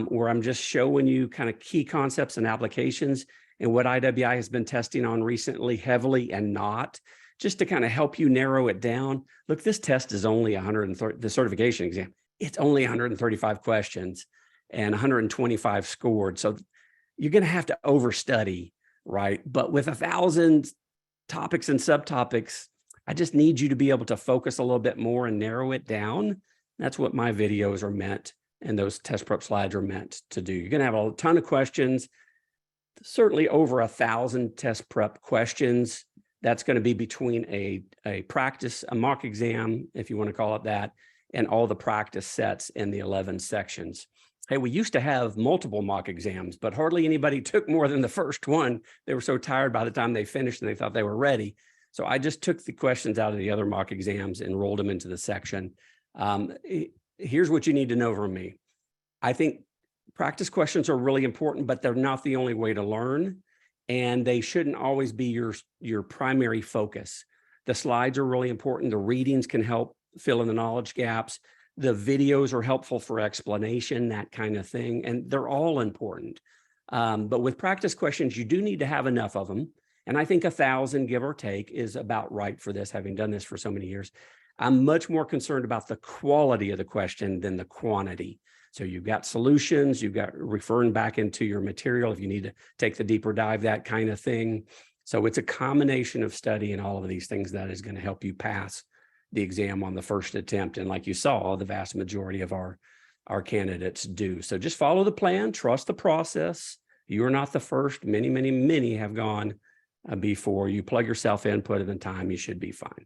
[SPEAKER 2] where I'm just showing you kind of key concepts and applications and what IWI has been testing on recently, heavily and not. just to kind of help you narrow it down. Look, this test is only 130, the certification exam, it's only 135 questions and 125 scored. So you're going to have to overstudy, right? But with 1,000 topics and subtopics, I just need you to be able to focus a little bit more and narrow it down. That's what my videos are meant, and those test prep slides are meant to do. You're going to have a ton of questions, certainly over 1,000 test prep questions. That's going to be between a practice, a mock exam, if you want to call it that, and all the practice sets in the 11 sections. Hey, we used to have multiple mock exams, but hardly anybody took more than the first one. They were so tired by the time they finished and they thought they were ready. So I just took the questions out of the other mock exams and rolled them into the section. Here's what you need to know from me. I think practice questions are really important, but they're not the only way to learn, and they shouldn't always be your primary focus. The slides are really important. The readings can help fill in the knowledge gaps. The videos are helpful for explanation, that kind of thing, and they're all important. But with practice questions, you do need to have enough of them. And I think 1,000, give or take, is about right for this, having done this for so many years. I'm much more concerned about the quality of the question than the quantity. So you've got solutions, you've got referring back into your material if you need to take the deeper dive, that kind of thing. So it's a combination of study and all of these things that is going to help you pass the exam on the first attempt. And like you saw, the vast majority of our candidates do. So just follow the plan, trust the process. You are not the first. Many, many, many have gone before. You plug yourself in, put in the time, you should be fine.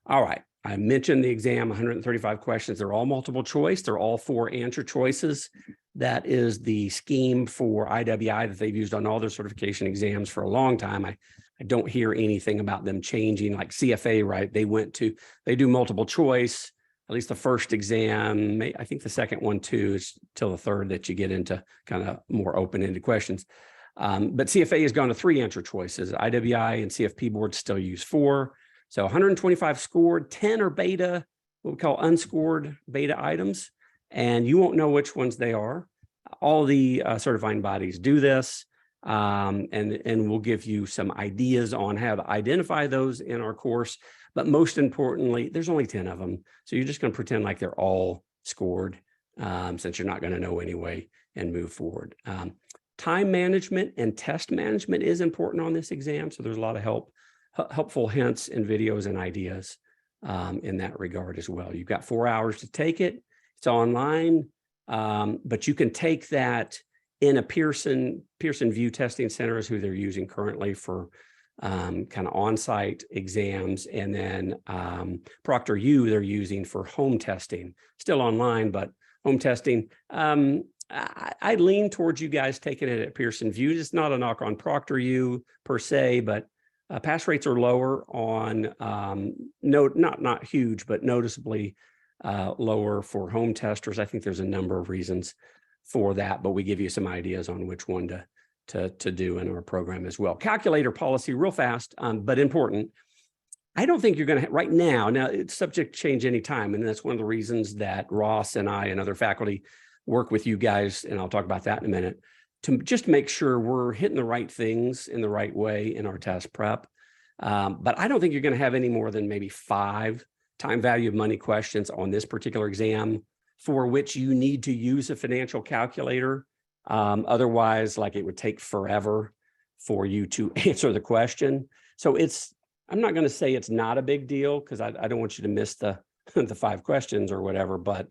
[SPEAKER 2] All right. I mentioned the exam, 135 questions. They're all multiple choice. They're all 4 answer choices. That is the scheme for IWI that they've used on all their certification exams for a long time. I don't hear anything about them changing, like CFA, right? They do multiple choice, at least the first exam. I think the second one too is till the third that you get into kind of more open-ended questions. But CFA has gone to 3 answer choices. IWI and CFP boards still use 4. So 125 scored, 10 are beta, what we call unscored beta items, and you won't know which ones they are. All the certifying bodies do this, and we'll give you some ideas on how to identify those in our course. But most importantly, there's only 10 of them. So you're just going to pretend like they're all scored, since you're not going to know anyway, and move forward. Time management and test management is important on this exam. So there's a lot of helpful hints and videos and ideas in that regard as well. You've got 4 hours to take it. It's online, but you can take that in a Pearson View Testing Center is who they're using currently for kind of on-site exams, and then ProctorU they're using for home testing. Still online, but home testing. I lean towards you guys taking it at Pearson View. It's not a knock on ProctorU per se, but pass rates are lower on, not huge, but noticeably lower for home testers. I think there's a number of reasons for that, but we give you some ideas on which one to do in our program as well. Calculator policy, real fast, but important. I don't think you're going to, right now, it's subject to change anytime, and that's one of the reasons that Ross and I and other faculty work with you guys, and I'll talk about that in a minute, to just make sure we're hitting the right things in the right way in our test prep. But I don't think you're going to have any more than maybe 5 time value of money questions on this particular exam for which you need to use a financial calculator. Otherwise, like, it would take forever for you to answer the question. So I'm not going to say it's not a big deal, because I don't want you to miss the 5 questions or whatever. But,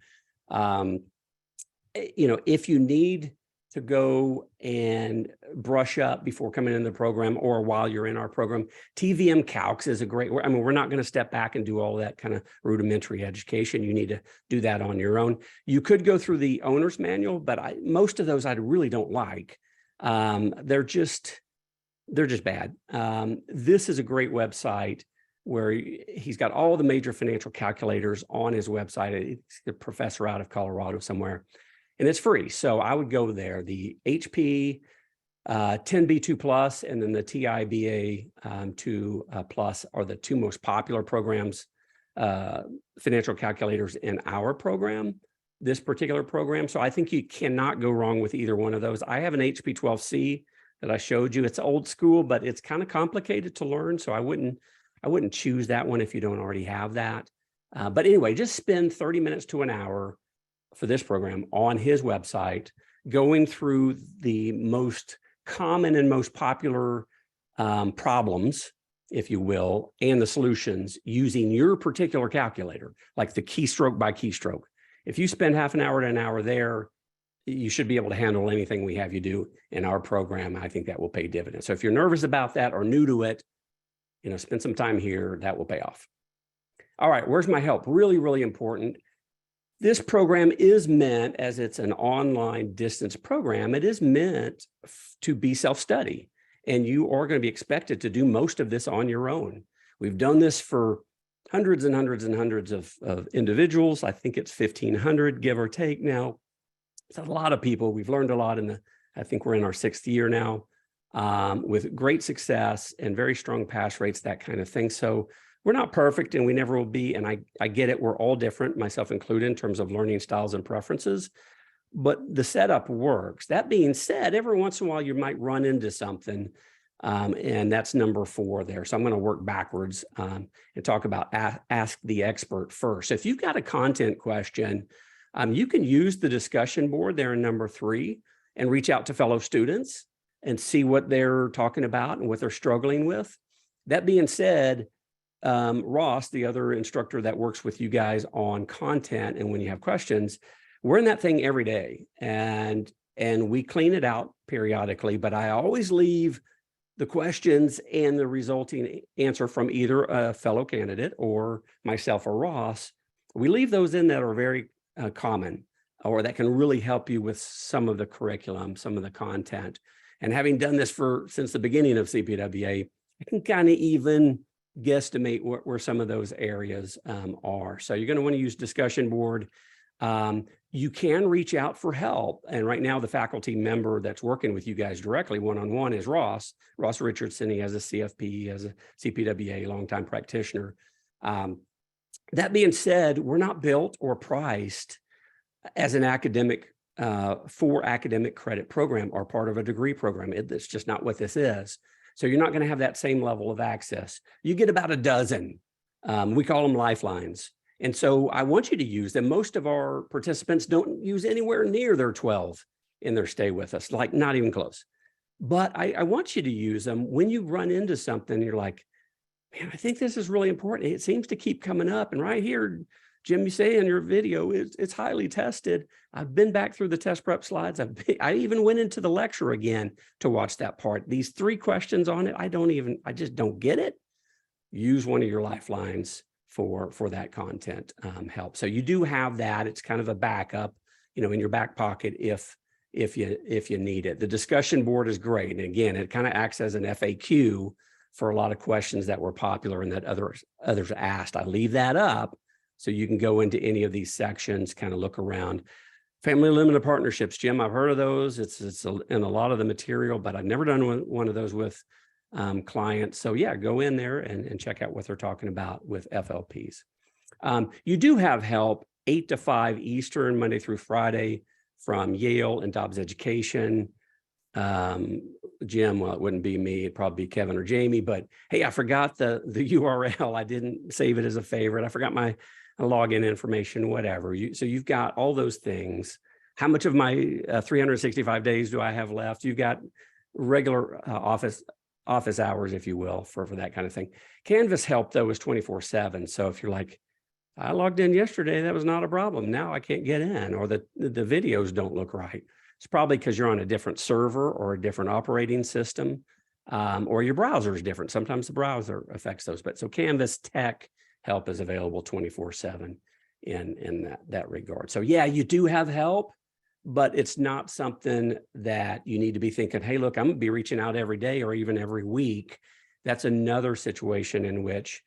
[SPEAKER 2] if you need to go and brush up before coming into the program or while you're in our program, TVM Calcs is a great, I mean, we're not going to step back and do all that kind of rudimentary education. You need to do that on your own. You could go through the owner's manual, but most of those I really don't like. They're just bad. This is a great website where he's got all the major financial calculators on his website. He's a professor out of Colorado somewhere. And it's free. So I would go there. The HP 10B2 Plus and then the TIBA 2 Plus are the 2 most popular programs, financial calculators in our program, this particular program. So I think you cannot go wrong with either one of those. I have an HP 12C that I showed you. It's old school, but it's kind of complicated to learn. So I wouldn't choose that one if you don't already have that. But anyway, just spend 30 minutes to an hour for this program on his website, going through the most common and most popular problems, if you will, and the solutions using your particular calculator, like the keystroke by keystroke. If you spend half an hour to an hour there, you should be able to handle anything we have you do in our program. I think that will pay dividends. So if you're nervous about that or new to it, spend some time here, that will pay off. All right, where's my help? Really, really important. This program is meant, as it's an online distance program, it is meant to be self-study, and you are going to be expected to do most of this on your own. We've done this for hundreds and hundreds and hundreds of individuals. I think it's 1,500, give or take now. It's a lot of people. We've learned a lot I think we're in our 6th year now, with great success and very strong pass rates, that kind of thing. So we're not perfect, and we never will be. And I get it. We're all different, myself included, in terms of learning styles and preferences, but the setup works. That being said, every once in a while, you might run into something, and that's number 4 there. So I'm going to work backwards and talk about ask the expert first. So if you've got a content question, you can use the discussion board there in number 3 and reach out to fellow students and see what they're talking about and what they're struggling with. That being said, Ross, the other instructor that works with you guys on content, and when you have questions, we're in that thing every day, and we clean it out periodically, but I always leave the questions and the resulting answer from either a fellow candidate or myself or Ross. We leave those in that are very common, or that can really help you with some of the curriculum, some of the content. And having done this since the beginning of CPWA, I can kind of even guesstimate where some of those areas are. So you're going to want to use discussion board. You can reach out for help. And right now, the faculty member that's working with you guys directly one-on-one is Ross Richardson. He has a CFP, he has a CPWA, longtime practitioner. That being said, we're not built or priced as an academic for academic credit program or part of a degree program. It's just not what this is. So you're not going to have that same level of access. You get about a dozen. We call them lifelines. And so I want you to use them. Most of our participants don't use anywhere near their 12 in their stay with us, like not even close. But I want you to use them when you run into something. You're like, man, I think this is really important. It seems to keep coming up. And right here, Jim, you say in your video, it's highly tested. I've been back through the test prep slides. I even went into the lecture again to watch that part. These 3 questions on it, I just don't get it. Use one of your lifelines for that content help. So you do have that. It's kind of a backup, in your back pocket if you need it. The discussion board is great. And again, it kind of acts as an FAQ for a lot of questions that were popular and that others asked. I leave that up so you can go into any of these sections, kind of look around. Family limited partnerships, Jim, I've heard of those. It's in a lot of the material, but I've never done one of those with clients. So yeah, go in there and check out what they're talking about with FLPs. You do have help 8 to 5 Eastern, Monday through Friday, from Yale and Dobbs Education. Jim, well, it wouldn't be me, it'd probably be Kevin or Jamie, but hey, I forgot the URL. I didn't save it as a favorite. I forgot my login information, whatever. So you've got all those things. How much of my 365 days do I have left? You've got regular office hours, if you will, for that kind of thing. Canvas help, though, is 24/7. So if you're like, I logged in yesterday, that was not a problem. Now I can't get in, or the videos don't look right. It's probably because you're on a different server or a different operating system, or your browser is different. Sometimes the browser affects those. But so Canvas Tech help is available 24/7 in that regard. So yeah, you do have help, but it's not something that you need to be thinking, hey, look, I'm going to be reaching out every day or even every week. That's another situation in which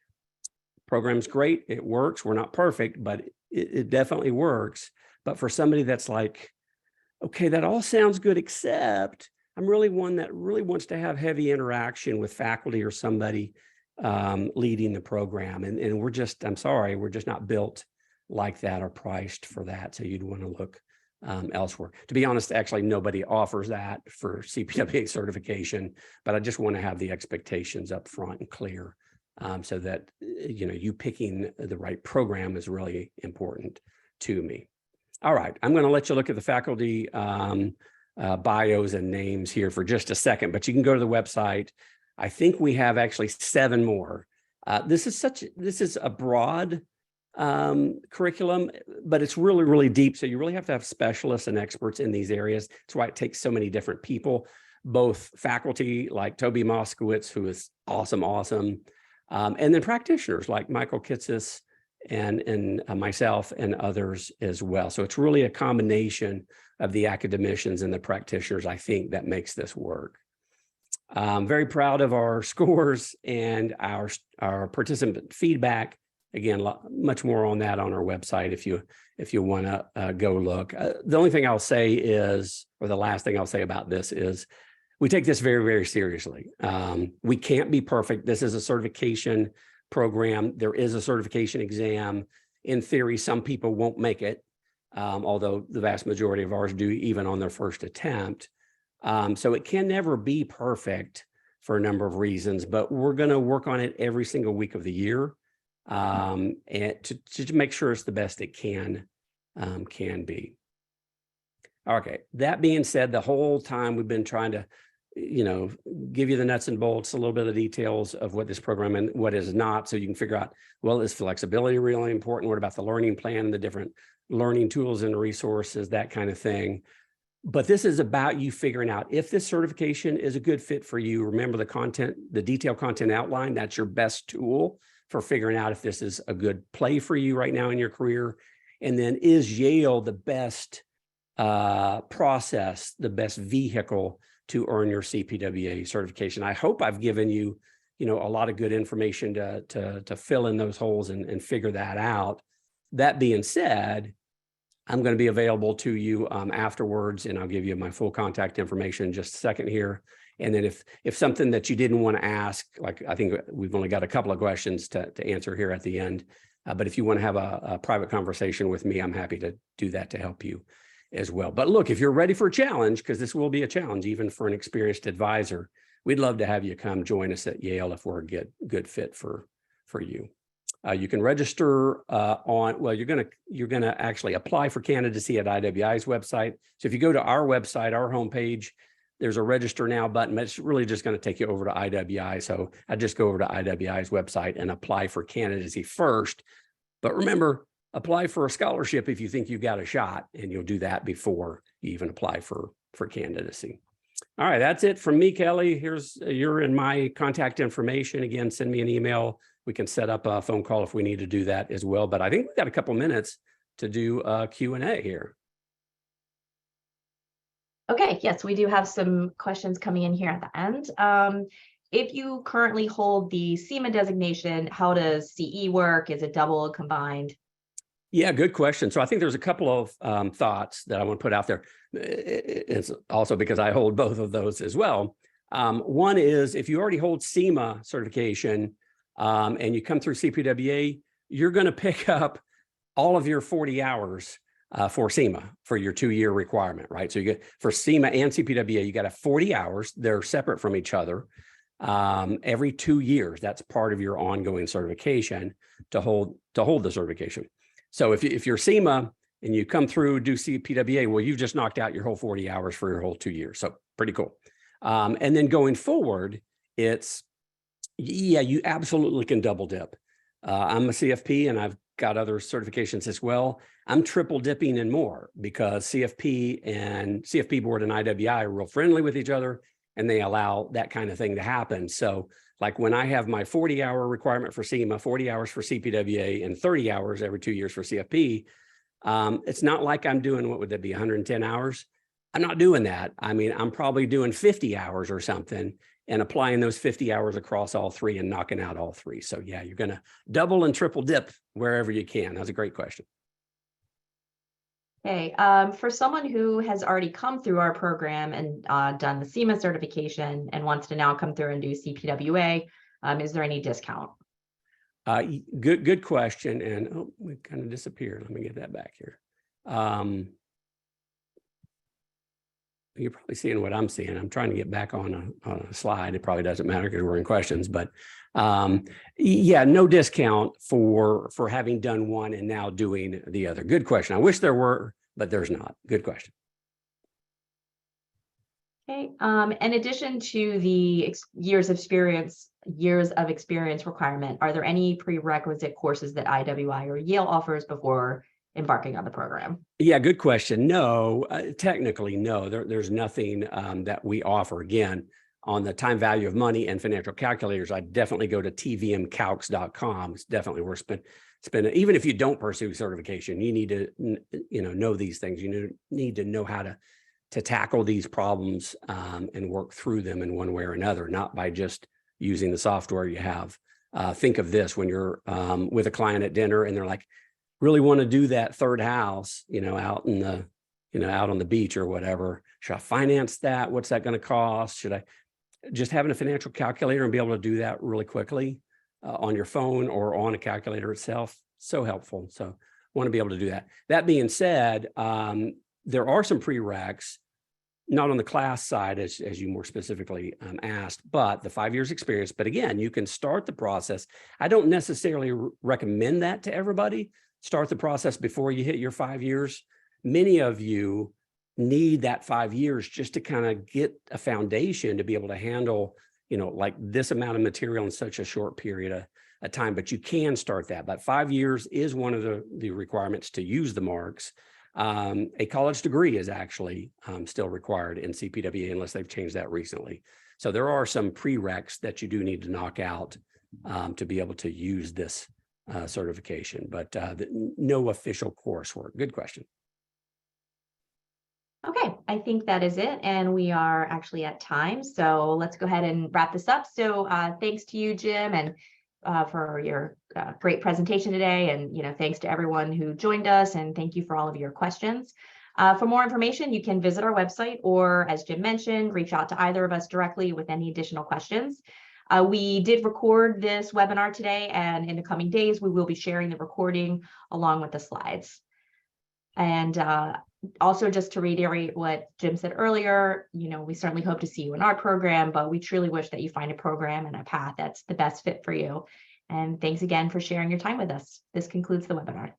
[SPEAKER 2] program's great. It works. We're not perfect, but it definitely works. But for somebody that's like, okay, that all sounds good, except I'm really one that really wants to have heavy interaction with faculty or somebody leading the program. And I'm sorry, we're just not built like that or priced for that. So you'd want to elsewhere. To be honest, actually, nobody offers that for CPWA certification, but I just want to have the expectations up front and clear, so that, you picking the right program is really important to me. All right, I'm going to let you look at the faculty bios and names here for just a second, but you can go to the website. I think we have actually 7 more. This is a broad curriculum, but it's really, really deep. So you really have to have specialists and experts in these areas. That's why it takes so many different people, both faculty like Toby Moskowitz, who is awesome, and then practitioners like Michael Kitsis and myself and others as well. So it's really a combination of the academicians and the practitioners, I think, that makes this work. I'm very proud of our scores and our participant feedback. Again, much more on that on our website if you want to go look. The only thing I'll say is, or the last thing I'll say about this is, we take this very, very seriously. We can't be perfect. This is a certification program. There is a certification exam. In theory, some people won't make it, although the vast majority of ours do, even on their first attempt. So it can never be perfect for a number of reasons, but we're going to work on it every single week of the year, and to make sure it's the best it can be. Okay, that being said, the whole time we've been trying to, give you the nuts and bolts, a little bit of the details of what this program and what is not, so you can figure out, well, is flexibility really important? What about the learning plan and the different learning tools and resources, that kind of thing? But this is about you figuring out if this certification is a good fit for you. Remember the content, the detailed content outline, that's your best tool for figuring out if this is a good play for you right now in your career. And then, is Yale the best process, the best vehicle to earn your CPWA certification? I hope I've given you, a lot of good information to fill in those holes and figure that out. That being said, I'm going to be available to you afterwards, and I'll give you my full contact information in just a second here. And then if something that you didn't want to ask, like I think we've only got a couple of questions to answer here at the end, but if you want to have a private conversation with me, I'm happy to do that to help you as well. But look, if you're ready for a challenge, because this will be a challenge even for an experienced advisor, we'd love to have you come join us at Yale if we're a good fit for you. You can register you're gonna actually apply for candidacy at IWI's website. So if you go to our website, our homepage, there's a register now button, but it's really just going to take you over to IWI. So I just go over to IWI's website and apply for candidacy first. But remember, apply for a scholarship if you think you've got a shot, and you'll do that before you even apply for candidacy. All right, that's it from me, Kelly. You're in my contact information. Again, send me an email. We can set up a phone call if we need to do that as well. But I think we've got a couple minutes to do a Q&A here.
[SPEAKER 1] Okay, yes, we do have some questions coming in here at the end. If you currently hold the CIMA designation, how does CE work? Is it double, combined?
[SPEAKER 2] Yeah, good question. So I think there's a couple of thoughts that I want to put out there. It's also because I hold both of those as well. One is, if you already hold CIMA certification and you come through CPWA, you're going to pick up all of your 40 hours for CIMA for your 2-year requirement, right? So you get, for CIMA and CPWA, you got to have 40 hours. They're separate from each other. Every 2 years, that's part of your ongoing certification to hold the certification. So if you're CIMA and you come through, do CPWA, well, you've just knocked out your whole 40 hours for your whole 2 years. So pretty cool. And then going forward, you absolutely can double dip. I'm a CFP and I've got other certifications as well. I'm triple dipping and more, because CFP board and IWI are real friendly with each other, and they allow that kind of thing to happen. So like when I have my 40-hour requirement for CIMA, 40 hours for CPWA, and 30 hours every 2 years for CFP, it's not like I'm doing, what would that be, 110 hours? I'm not doing that. I mean, I'm probably doing 50 hours or something and applying those 50 hours across all 3 and knocking out all 3. So yeah, you're going to double and triple dip wherever you can. That's a great question.
[SPEAKER 1] Okay, for someone who has already come through our program and done the CIMA certification and wants to now come through and do CPWA, is there any discount?
[SPEAKER 2] Good question. And we kind of disappeared. Let me get that back here. you're probably seeing what I'm seeing. I'm trying to get back on a slide. It probably doesn't matter because we're in questions, but yeah, no discount for having done one and now doing the other. Good question. I wish there were, but there's not. Good question.
[SPEAKER 1] Okay. In addition to the years of experience requirement, are there any prerequisite courses that IWI or Yale offers before embarking on the program?
[SPEAKER 2] Yeah, good question. No, technically, no, there's nothing that we offer. Again, on the time value of money and financial calculators, I definitely go to tvmcalcs.com. It's definitely worth spending. Even if you don't pursue certification, you need to know these things. You need to know how to tackle these problems and work through them in one way or another, not by just using the software you have. Think of this when you're with a client at dinner and they're like, really want to do that third house, out in the, out on the beach or whatever. Should I finance that? What's that going to cost? Should I just having a financial calculator and be able to do that really quickly on your phone or on a calculator itself? So helpful. So want to be able to do that. That being said, there are some prereqs, not on the class side, as you more specifically asked, but the 5 years experience. But again, you can start the process. I don't necessarily recommend that to everybody. Start the process before you hit your 5 years. Many of you need that 5 years just to kind of get a foundation to be able to handle, like this amount of material in such a short period of time. But you can start that. But 5 years is one of the requirements to use the marks. A college degree is actually still required in CPWA unless they've changed that recently. So there are some prereqs that you do need to knock out to be able to use this certification, but no official coursework. Good question.
[SPEAKER 1] Okay, I think that is it. And we are actually at time. So let's go ahead and wrap this up. So thanks to you, Jim, and for your great presentation today. And, thanks to everyone who joined us, and thank you for all of your questions. For more information, you can visit our website, or as Jim mentioned, reach out to either of us directly with any additional questions. We did record this webinar today, and in the coming days, we will be sharing the recording along with the slides. And also, just to reiterate what Jim said earlier, we certainly hope to see you in our program, but we truly wish that you find a program and a path that's the best fit for you. And thanks again for sharing your time with us. This concludes the webinar.